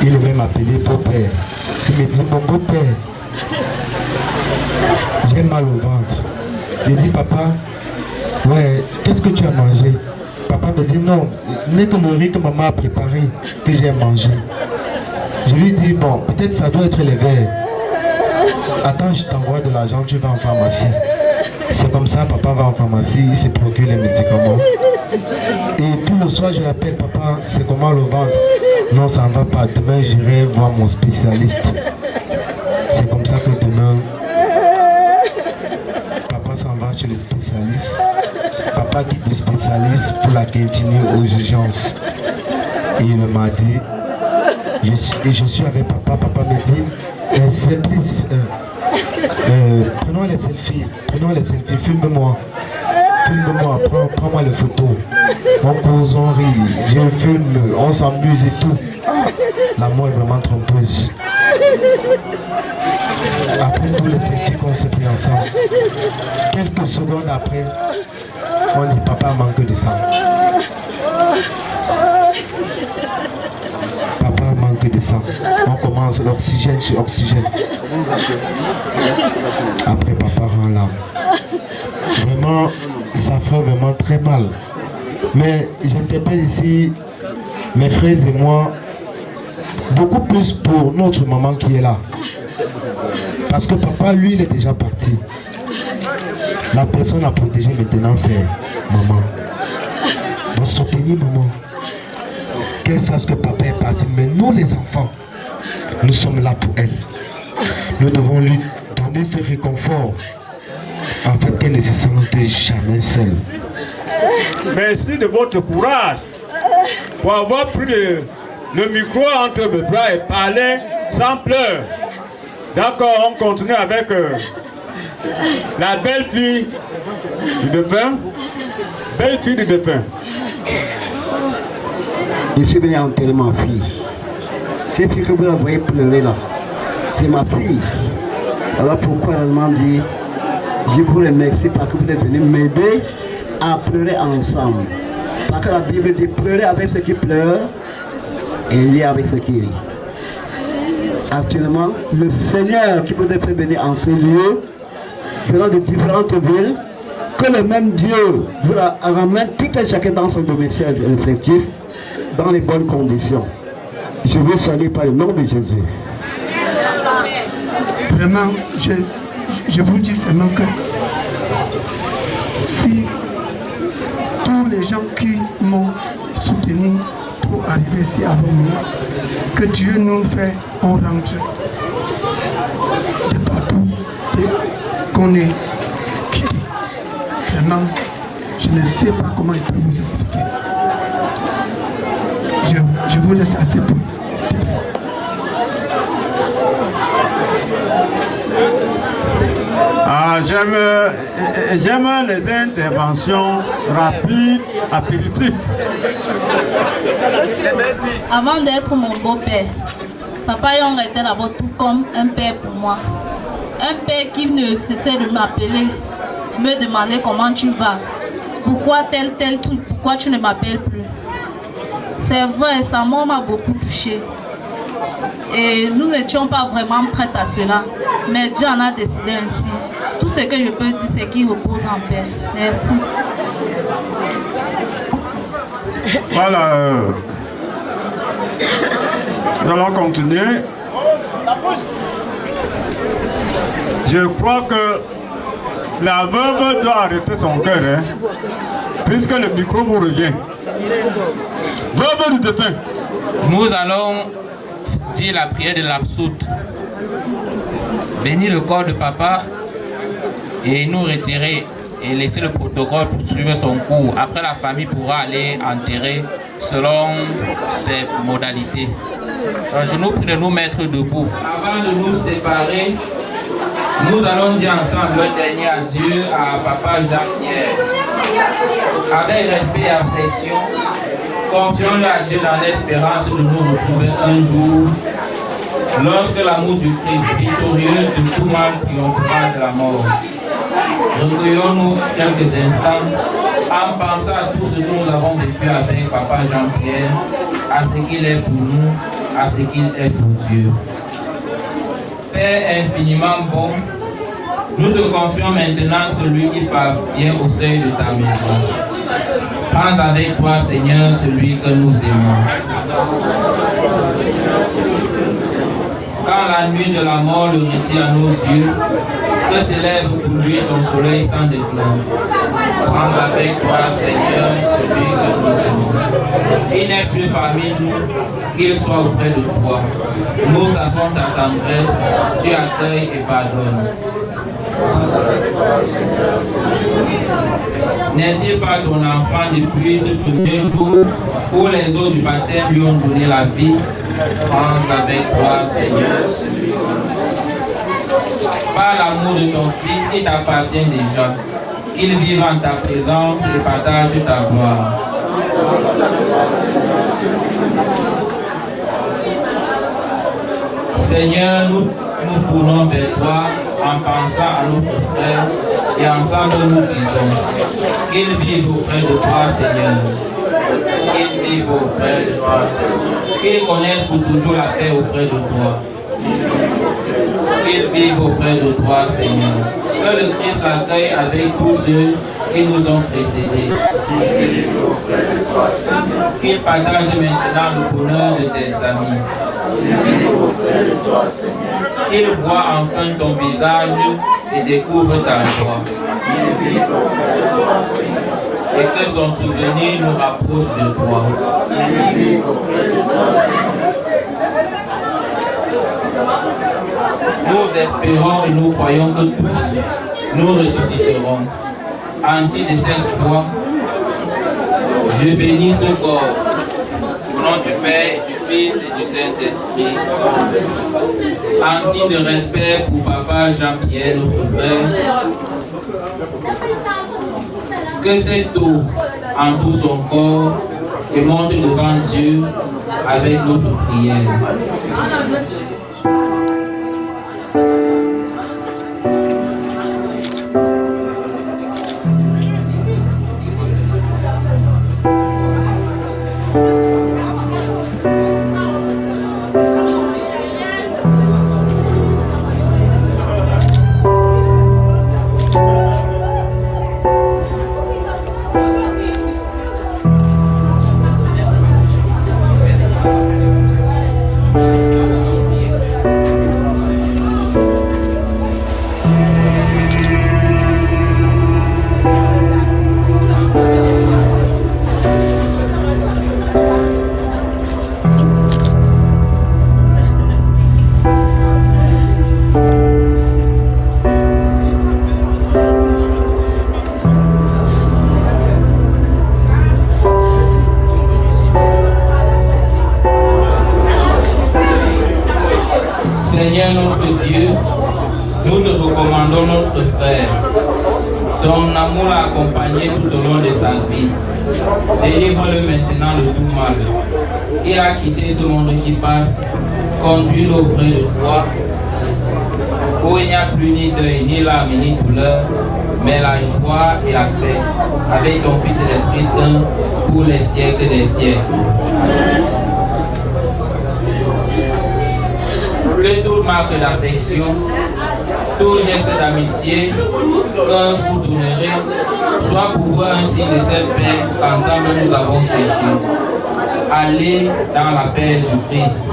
il est même appelé beau-père. Il me dit, mon beau-père, j'ai mal au ventre. Je dis, papa, ouais, qu'est-ce que tu as mangé? Papa me dit, non, n'est que le riz que maman a préparé que j'ai mangé. Je lui dis, bon, peut-être ça doit être les verres. Attends, je t'envoie de l'argent, tu vas en pharmacie. C'est comme ça, papa va en pharmacie, il se procure les médicaments. Et puis le soir, je l'appelle, papa, c'est comment le ventre? Non, ça ne va pas. Demain, j'irai voir mon spécialiste. C'est comme ça que demain, papa s'en va chez le spécialiste. Papa quitte le spécialiste pour la continuer aux urgences. Et il m'a dit, je suis avec papa. Papa me dit, c'est plus, prenons les selfies, filme-moi, prends-moi les photos. On cause, on rit, je filme, on s'amuse et tout. La mort est vraiment trompeuse. Après tous les selfies qu'on s'est pris ensemble, quelques secondes après, on dit papa manque de sang. Papa manque de sang. On commence l'oxygène sur oxygène. Après papa rend l'âme. Vraiment, ça fait vraiment très mal. Mais j'interpelle ici mes frères et moi, beaucoup plus pour notre maman qui est là. Parce que papa, lui, il est déjà parti. La personne à protéger maintenant, c'est maman. Donc soutenir maman. Qu'elle sache que papa est parti. Mais nous, les enfants, nous sommes là pour elle. Nous devons lui donner ce réconfort afin qu'elle ne se sente jamais seule. Merci de votre courage pour avoir pris le micro entre mes bras et parler sans pleurs. D'accord, on continue avec la belle-fille du défunt. Belle-fille du défunt. Je suis venu enterrer ma fille. Cette fille que vous la voyez pleurer là, c'est ma fille. Alors pourquoi elle m'a dit, je vous remercie parce que vous êtes venu m'aider à pleurer ensemble. Parce que la Bible dit pleurer avec ceux qui pleurent et rire avec ceux qui rient. Actuellement, le Seigneur qui vous a fait venir en ce lieu, venant de différentes villes, que le même Dieu vous ramène tout et chacun dans son domicile respectif, dans les bonnes conditions. Je vous salue par le nom de Jésus. Vraiment, je vous dis seulement que si tous les gens qui m'ont soutenu pour arriver ici avant moi, que Dieu nous fait, on rentre de partout, qu'on est quitté. Vraiment, je ne sais pas comment je peux vous expliquer. Je vous laisse assez peu. J'aime les interventions rapides, appétitifs. Avant d'être mon beau-père, Papa Young était d'abord tout comme un père pour moi. Un père qui ne cessait de m'appeler, me demander comment tu vas, pourquoi tel truc, pourquoi tu ne m'appelles plus. C'est vrai, sa mort m'a beaucoup touchée. Et nous n'étions pas vraiment prêts à cela, mais Dieu en a décidé ainsi. Tout ce que je peux dire, c'est qu'il repose en paix. Merci. Voilà. Nous allons continuer. Je crois que la veuve doit arrêter son cœur, hein, puisque le micro vous revient. Veuve du défunt. Nous allons dire la prière de l'absoute. Bénir le corps de papa et nous retirer et laisser le protocole pour suivre son cours. Après, la famille pourra aller enterrer selon ses modalités. Donc, je nous prie de nous mettre debout. Avant de nous séparer, nous allons dire ensemble le dernier adieu à papa Jean-Pierre. Avec respect et affection, confions-le à Dieu dans l'espérance de nous retrouver un jour, lorsque l'amour du Christ victorieux de tout mal triomphera de la mort. Recueillons-nous quelques instants en pensant à tout ce que nous avons vécu avec papa Jean-Pierre, à ce qu'il est pour nous, à ce qu'il est pour Dieu. Père infiniment bon, nous te confions maintenant celui qui parvient au seuil de ta maison. Prends avec toi, Seigneur, celui que nous aimons. Quand la nuit de la mort le retire à nos yeux, Que s'élève pour lui ton soleil sans déclin. Prends avec toi, Seigneur, celui que nous aimons. Il n'est plus parmi nous, qu'il soit auprès de toi. Nous savons ta tendresse, tu accueilles et pardonnes. N'est-il pas ton enfant depuis ce premier jour où les eaux du baptême lui ont donné la vie? Prends avec toi, Seigneur, celui que nous aimons. Par l'amour de ton Fils qui t'appartient déjà, qu'il vive en ta présence et partage ta gloire. Seigneur, nous courons vers toi en pensant à notre frère et ensemble nous disons qu'il vive auprès de toi, Seigneur. Qu'il vive auprès de toi, Seigneur. Qu'il connaisse pour toujours la paix auprès de toi. Qu'il vive auprès de toi, Seigneur. Que le Christ l'accueille avec tous ceux qui nous ont précédés. Qu'il partage maintenant le bonheur de tes amis. Qu'il voit enfin ton visage et découvre ta joie. Et que son souvenir nous rapproche de toi. Nous espérons et nous croyons que tous nous ressusciterons. Ainsi de cette foi, je bénis ce corps au nom du Père, du Fils et du Saint-Esprit. En signe de respect pour Papa Jean-Pierre, notre frère, que cette eau entoure son corps et monte devant Dieu avec notre prière. Seigneur notre Dieu, nous te recommandons notre frère. Ton amour l'a accompagné tout au long de sa vie. Délivre-le maintenant de tout mal. Il a quitté ce monde qui passe, conduis-le auprès de toi, où il n'y a plus ni deuil, ni larmes, ni douleur, mais la joie et la paix, avec ton Fils et l'Esprit Saint, pour les siècles des siècles. Que toute marque d'affection, tout geste d'amitié que vous donnerez soit pour vous un signe de cette paix qu'ensemble nous avons cherché. Allez dans la paix du Christ.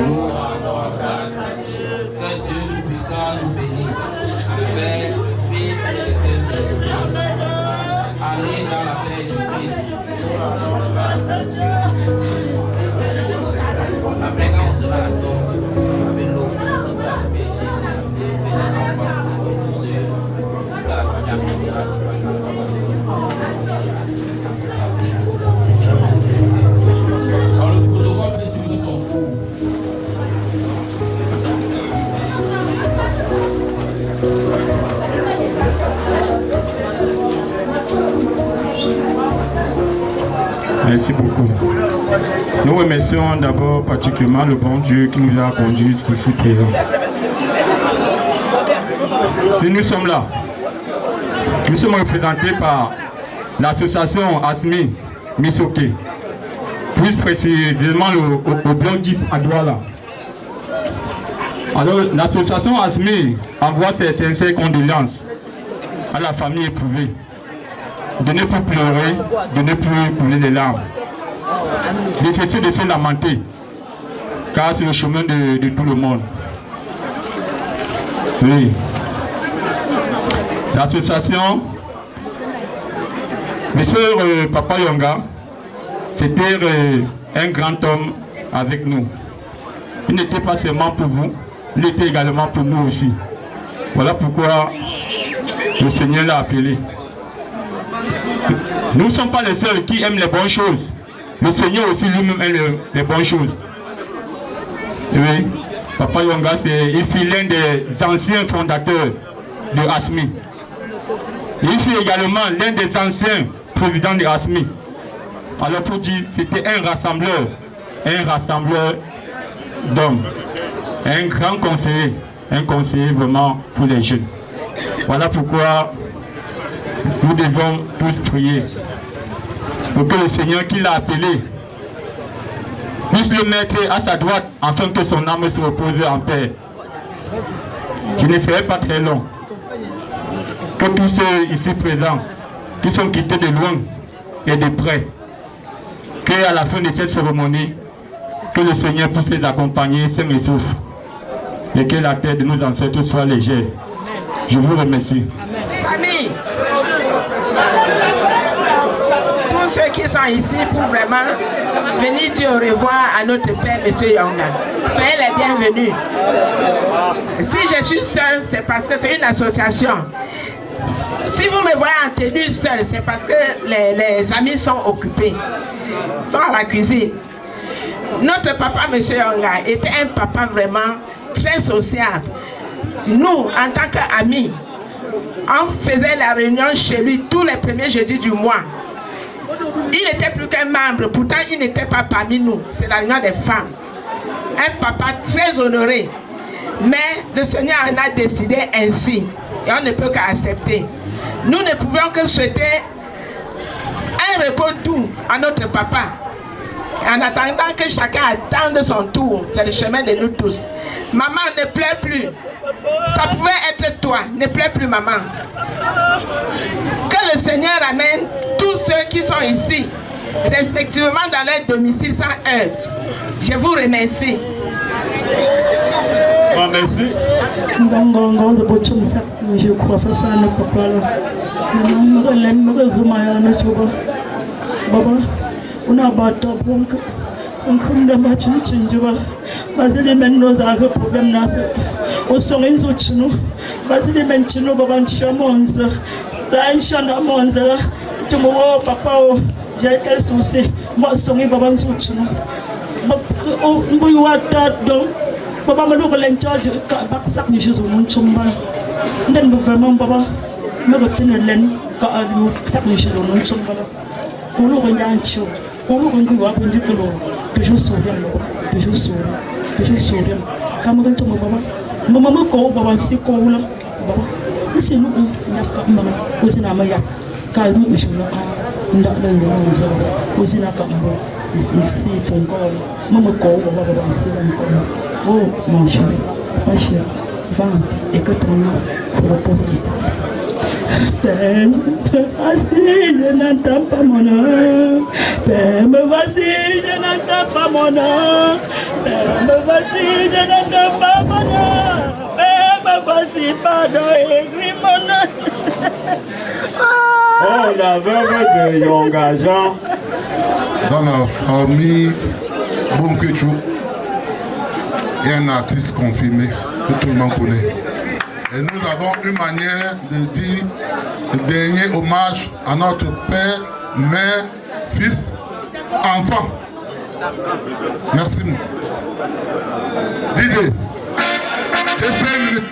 Nous rendons grâce à Dieu. Que Dieu tout-puissant nous bénisse. Le Père, le Fils et le Saint-Esprit. Allez dans la paix du Christ. Nous rendons grâce à Dieu. Après quand on sera à tombe, avec l'eau, on va asperger les enfants, tous ceux qui ont la première semaine. Alors le protocole peut suivre son cours. Merci beaucoup. Nous remercions d'abord particulièrement le bon Dieu qui nous a conduits jusqu'ici présent. Si nous sommes là, nous sommes représentés par l'association ASMI Misoké, plus précisément au bloc 10 à Douala. Alors l'association ASMI envoie ses sincères condoléances à la famille éprouvée, de ne plus pleurer, de ne plus couler des larmes, de cesser de se lamenter, car c'est le chemin de tout le monde. Oui. L'association, Monsieur Papa Yonga, c'était un grand homme avec nous. Il n'était pas seulement pour vous, il était également pour nous aussi. Voilà pourquoi le Seigneur l'a appelé. Nous ne sommes pas les seuls qui aiment les bonnes choses. Le Seigneur aussi lui-même aime les bonnes choses. Oui, Papa Yonga, il fut l'un des anciens fondateurs de ASMI. Il fut également l'un des anciens présidents de ASMI. Alors pour dire, c'était un rassembleur d'hommes, un grand conseiller, un conseiller vraiment pour les jeunes. Voilà pourquoi nous devons tous prier pour que le Seigneur qui l'a appelé puisse le mettre à sa droite afin que son âme se repose en paix. Je ne serai pas très long. Que tous ceux ici présents qui sont quittés de loin et de près, qu'à la fin de cette cérémonie, que le Seigneur puisse les accompagner sains et saufs et que la terre de nos ancêtres soit légère. Je vous remercie. Famille, tous ceux qui sont ici pour vraiment venir dire au revoir à notre père, M. Yonga, soyez les bienvenus. Si je suis seule, c'est parce que c'est une association. Si vous me voyez en tenue seule, c'est parce que les amis sont occupés, sont à la cuisine. Notre papa, M. Yonga, était un papa vraiment très sociable. Nous, en tant qu'amis, on faisait la réunion chez lui tous les premiers jeudis du mois. Il n'était plus qu'un membre, pourtant il n'était pas parmi nous. C'est la réunion des femmes. Un papa très honoré. Mais le Seigneur en a décidé ainsi. Et on ne peut qu'accepter. Nous ne pouvions que souhaiter un repos doux à notre papa. En attendant que chacun attende son tour. C'est le chemin de nous tous. Maman, ne pleure plus. Ça pouvait être toi. Ne pleure plus, maman. Que le Seigneur amène tous ceux qui sont ici, respectivement dans leur domicile sans heurts. Je vous remercie. Merci. j'ai quel souci, moi songi baban souchino. Papa me look like charge back sack ni Jesus mon chumba. Then vraiment papa me fin len ka alu sack ni Jesus mon chumba. On look en yancho. On look en quoi pour dire que toujours sourire, toujours sourire, toujours sourire. Comme on chumba papa. Maman ko baba si ko la baba. Isi lu nyap ka mama usina ma ya. Ka mu usina ndak le lo zo. Usina ka mbo. Ici font encore maman ko baba ici là. Oh mon chéri, ma chérie, va et que ton nom se repose qui Père, voici, je n'entends pas mon nom. Père, me voici, je n'entends pas mon nom. Père, me voici, je n'entends pas mon nom. Père, me voici, pardon, écris mon nom. Oh, la veuve de Yonga Jean. Dans la famille Bonkechu, il y a un artiste confirmé que tout le monde connaît. Et nous avons une manière de dire le dernier hommage à notre père, mère, fils, enfant. Merci. DJ, j'ai 5 minutes.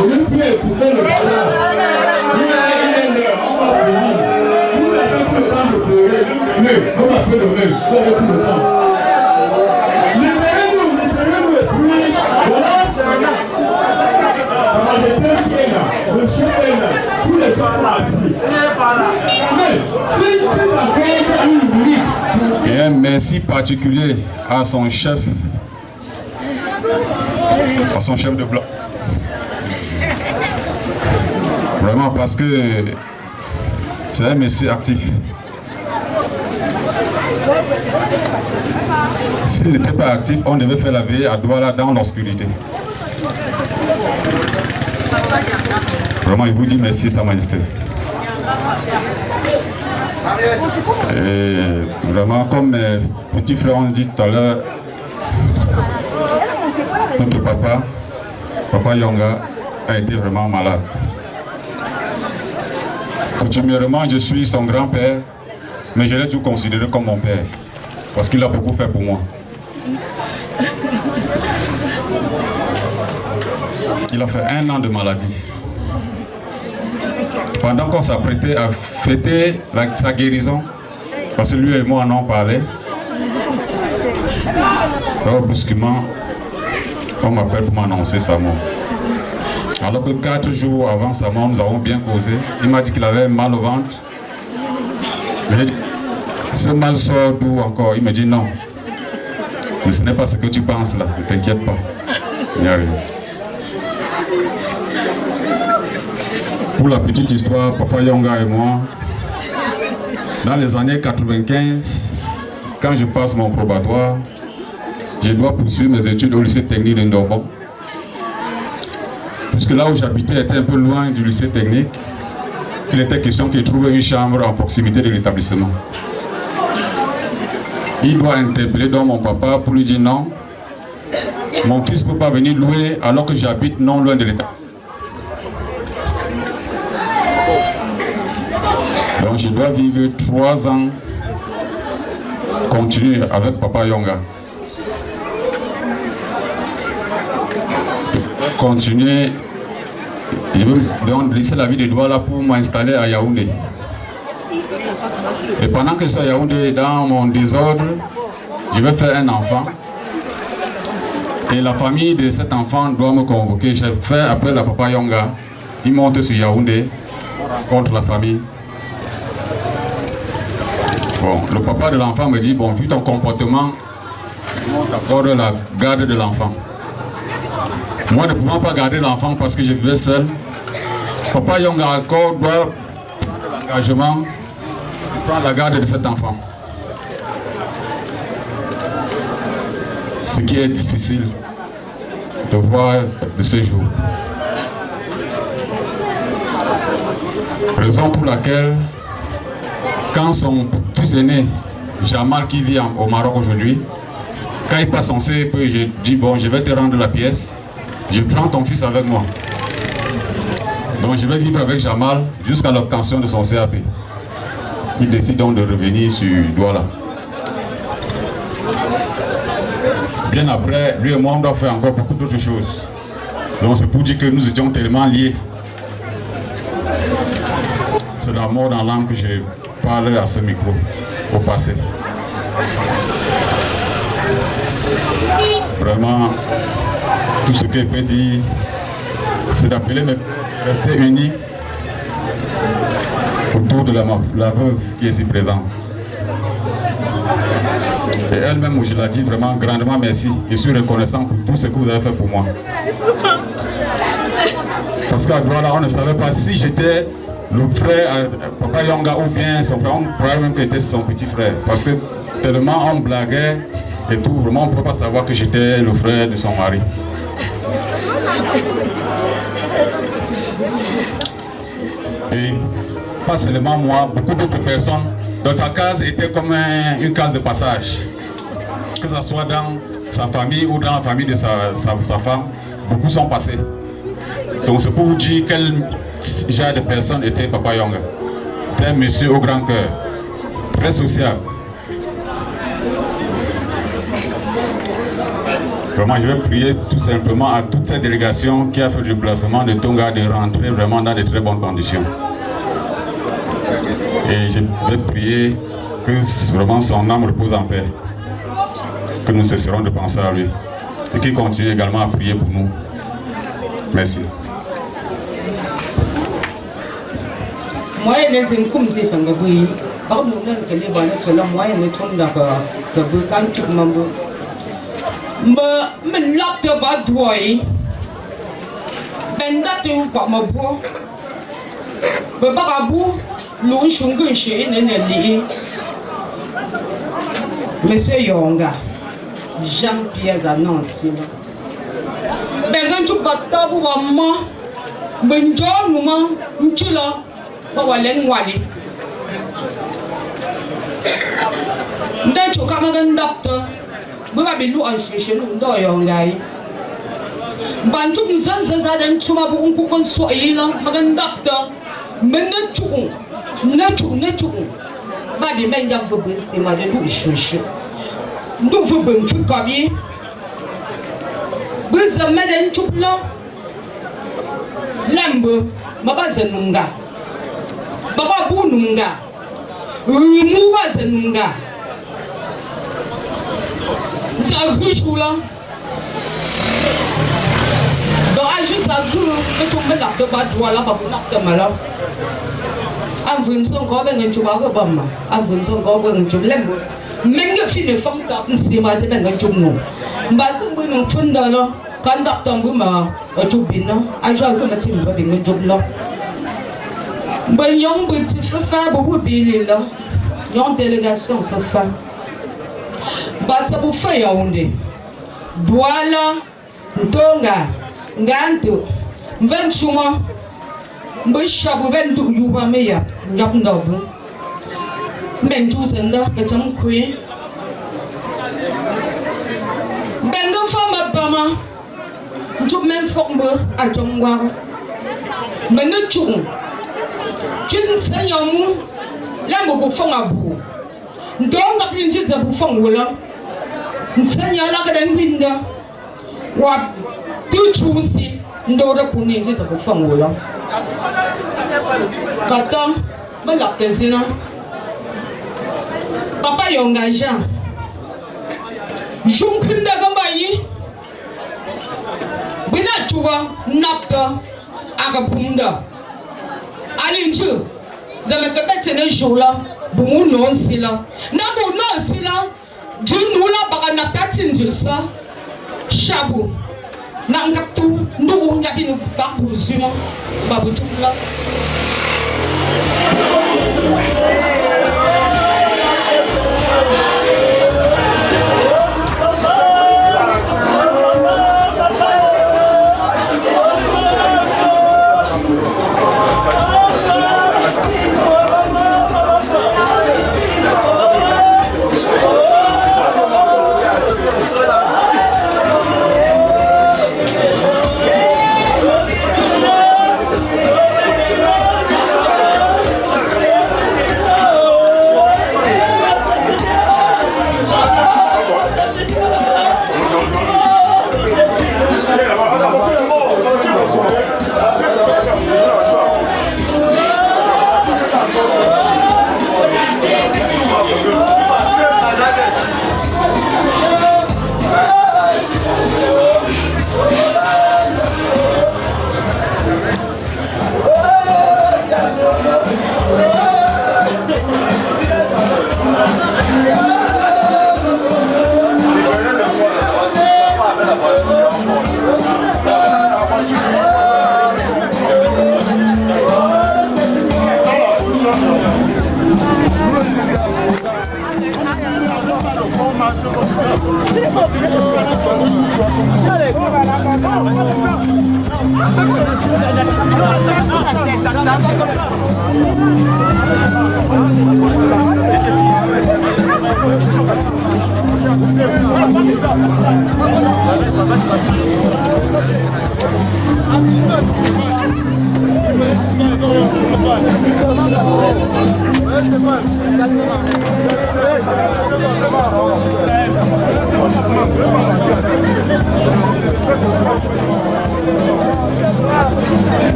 Vous pouvez écouter le papa. Il est l'heure, on va finir. Vous n'avez plus le temps de pleurer. On va faire le même. Vous n'avez plus le temps. Libérez-nous et puis voilà. Le père qui est là, le chef est là, tous les gens là assis. Mais si la fête a une minute. Et un merci particulier à son chef de bloc. Vraiment parce que c'est un monsieur actif. S'il n'était pas actif, on devait faire la veille à Douala dans l'obscurité. Vraiment, il vous dit merci, Sa Majesté. Et vraiment, comme mes petits frères ont dit tout à l'heure, notre Papa Yonga, a été vraiment malade. Coutumièrement, je suis son grand-père, mais je l'ai toujours considéré comme mon père, parce qu'il a beaucoup fait pour moi. Il a fait 1 an de maladie. Pendant qu'on s'apprêtait à fêter sa guérison, parce que lui et moi en avons parlé, ça va brusquement, on m'appelle pour m'annoncer sa mort. Alors que 4 jours avant sa mort, nous avons bien causé. Il m'a dit qu'il avait mal au ventre. Mais ce mal sort d'où encore? Il me dit non. Mais ce n'est pas ce que tu penses là, ne t'inquiète pas. Il n'y a rien. Pour la petite histoire, Papa Yonga et moi, dans les années 95, quand je passe mon probatoire, je dois poursuivre mes études au lycée technique de Ndorbo. Puisque là où j'habitais était un peu loin du lycée technique, il était question qu'il trouve une chambre en proximité de l'établissement. Il doit interpeller donc mon papa pour lui dire non, mon fils ne peut pas venir louer alors que j'habite non loin de l'établissement. Donc je dois vivre 3 ans continu avec Papa Yonga. Continuer, je veux donc laisser la vie de Douala pour m'installer à Yaoundé. Et pendant que je suis à Yaoundé, dans mon désordre, je vais faire un enfant. Et la famille de cet enfant doit me convoquer. J'ai fait appel à Papa Yonga. Il monte sur Yaoundé, on rencontre la famille. Bon, le papa de l'enfant me dit, bon, vu ton comportement, d'accord la garde de l'enfant. Moi, ne pouvant pas garder l'enfant parce que je vivais seul, Papa Yonga encore doit prendre l'engagement de prendre la garde de cet enfant. Ce qui est difficile de voir de ce jour. Raison pour laquelle, quand son fils aîné, Jamal, qui vit au Maroc aujourd'hui, quand il passe son CEP, je dis bon, je vais te rendre la pièce, je prends ton fils avec moi. Donc je vais vivre avec Jamal jusqu'à l'obtention de son CAP. Il décide donc de revenir sur Douala. Bien après, lui et moi, on doit faire encore beaucoup d'autres choses. Donc c'est pour dire que nous étions tellement liés. C'est la mort dans l'âme que je parle à ce micro, au passé. Vraiment, tout ce que je peux dire, c'est d'appeler mes rester unis autour de la veuve qui est ici présente. Et elle-même, je l'ai dit vraiment grandement merci. Je suis reconnaissant pour tout ce que vous avez fait pour moi. Parce qu'à Douala, on ne savait pas si j'étais le frère Papa Yonga ou bien son frère. On croyait même que j'étais son petit frère. Parce que tellement on blaguait et tout, vraiment on ne pouvait pas savoir que j'étais le frère de son mari. Et pas seulement moi, beaucoup d'autres personnes dans sa case était comme une case de passage. Que ce soit dans sa famille ou dans la famille de sa femme, beaucoup sont passés. Donc c'est pour vous dire quel genre de personne était Papa Yonga. C'était un monsieur au grand cœur, très sociable. Vraiment, je vais prier tout simplement à toute cette délégation qui a fait le déplacement de Tonga de rentrer vraiment dans de très bonnes conditions. Et je vais prier que vraiment son âme repose en paix, que nous cesserons de penser à lui et qu'il continue également à prier pour nous. Merci. Moi, je suis comme si je suis par nous, que les bonnes que l'homme moyen ne tombe d'accord, que vous quand tu m'en me lock the bad boy. Ben that you got my boy. But Barabu, Louis Shungun Shin and Lee. Monsieur Yonga, Jean-Pierre Zanansi. Ben tu batta pour moi. Ben John, Mouman, Mchila, Bawalen Wally. Then you come again, doctor. We will be looking at the young guy. Bantu Zanza and Chumabu Kukon Soila, Magan Doctor, Menetu, Netu, Baby Menda for Binsi, Madame Shush. Do for Bunfukabi. With the Madan Chupla Lambo, Babazanunga, Baba Bununga, remove Azanunga. Zagouchoula. Donc, à juste à vous, que tu me l'as de battre, voilà, pas pour l'apte malheur. En venant encore avec un chuba, en venant encore avec un chuba, même si les femmes tapent, c'est ma tête, un chuba. Parce que nous faisons là, quand t'as un chuba, à jouer comme un team, pas bien un chuba. Ben, yon petit faire beaucoup de billes là, yon délégation fait faire. Basa bufa yaunde Douala Ntonga Nganto Mvenchuma Mbishabu Bendu Yuba Meya Nyabndabu Menjuzenda Katam Kwe Benga Fama Bama Njubmen Fokmbe Ajongwa Menuchung Chin Senyamu Lambo Bufanga Bu Ndonga Pinjiza Bufangula Nsanya laka den binda wa tuchusi ndora kuninji za kufangula kata balaptezina papa yongaja junkinda gambayi bina chuwa napta akapumda alinju zame febete ne jola bumu non sila na bu non sila Junula baka natatin jusa shabu na ngaptu ndu nyabi nu babu zuma babu jumla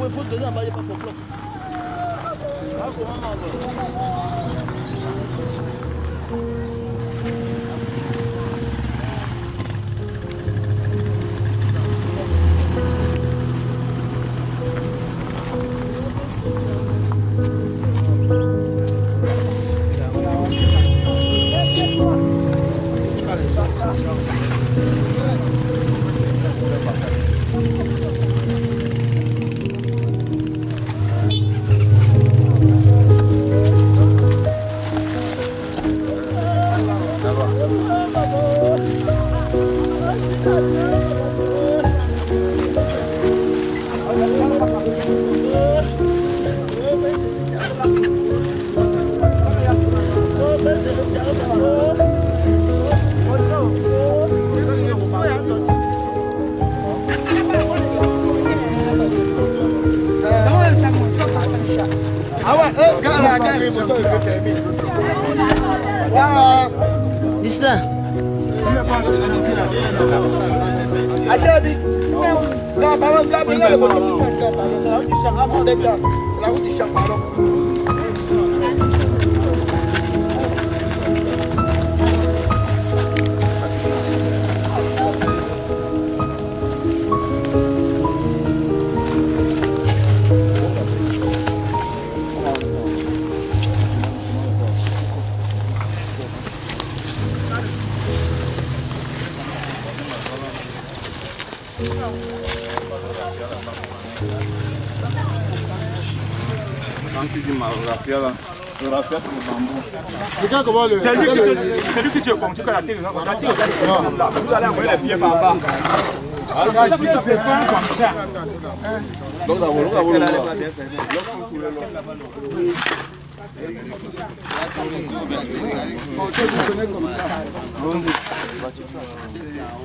faut que ça vaille pas folklore. C'est lui qui te compte, tu la télé, vous allez envoyer les pieds par bas. On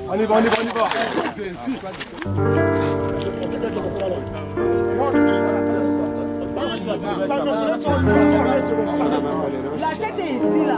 y va. La tête est ici, là.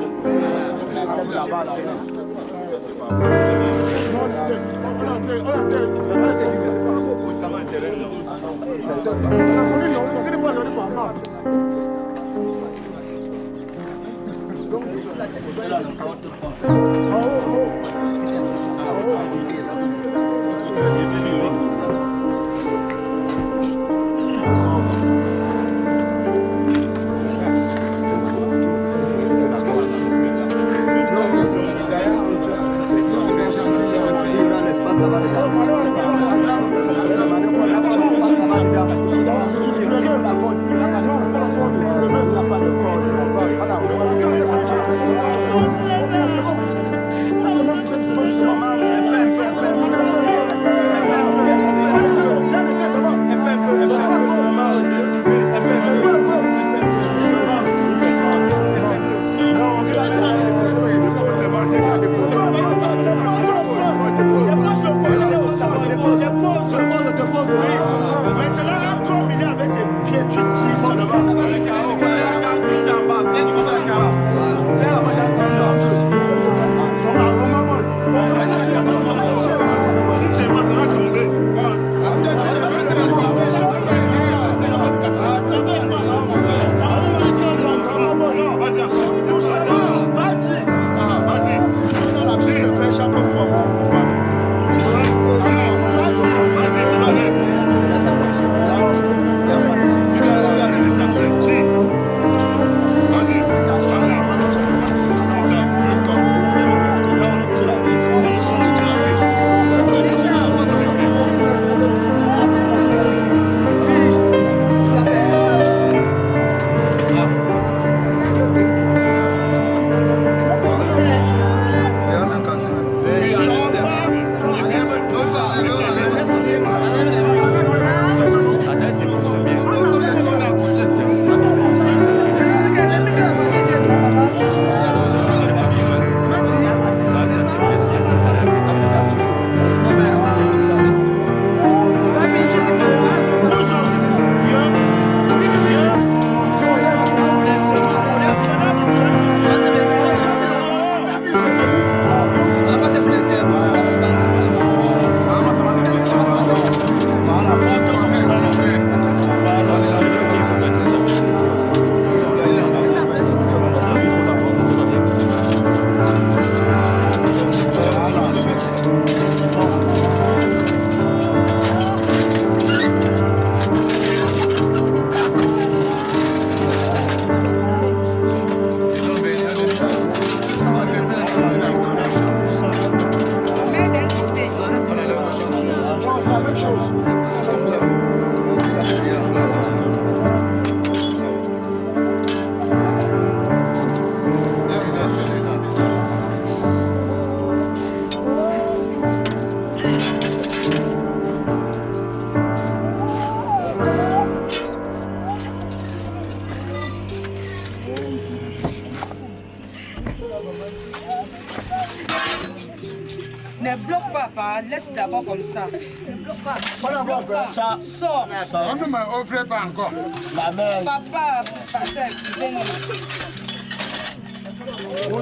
Ne bloque pas, papa. Laisse d'abord comme ça. Ne bloque pas. Ça. Sors. On ne m'offre pas encore. La mère. Papa, pasteur, venez.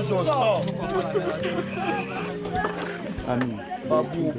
Sors. Amin. Babou,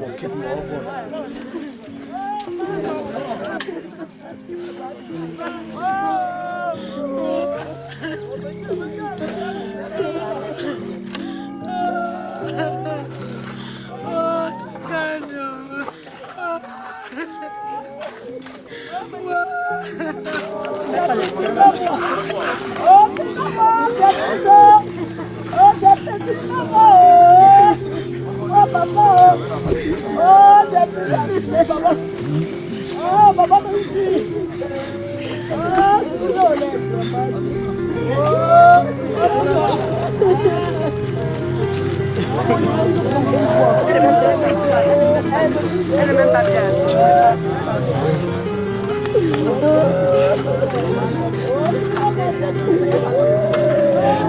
Elle est même pas bien.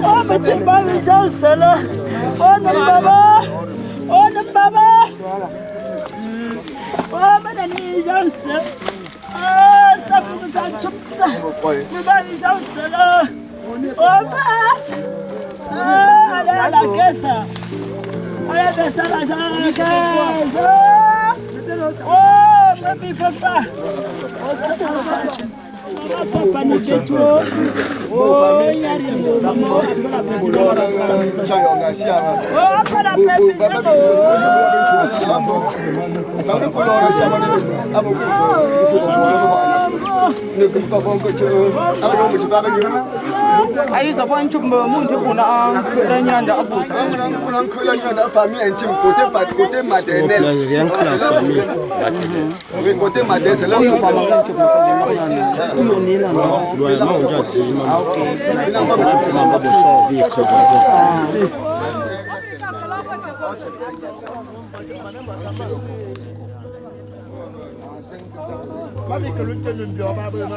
Oh, mais tu vas les gens là. Oh, non, papa. Oh, non, papa. Oh, mais les gens ah, ça vous a chopé ça. Mais les gens là. Oh, ah, allez à la caisse. Allez, baisse à la caisse. Oh, mais il ne faut pas. Oh, ça va pas. Papa nous dit tout. Oh, il y a rien. Ayi sabon chumbo mun ji kuna dan yanda abu. Kuna kuna famille intime côté maternel. Rien que la famille. Côté maternel, c'est là où maman on est là. Loyalement on dit assez maman. Il n'a pas de maman de sortir que Mami que l'autre ne vient pas vraiment.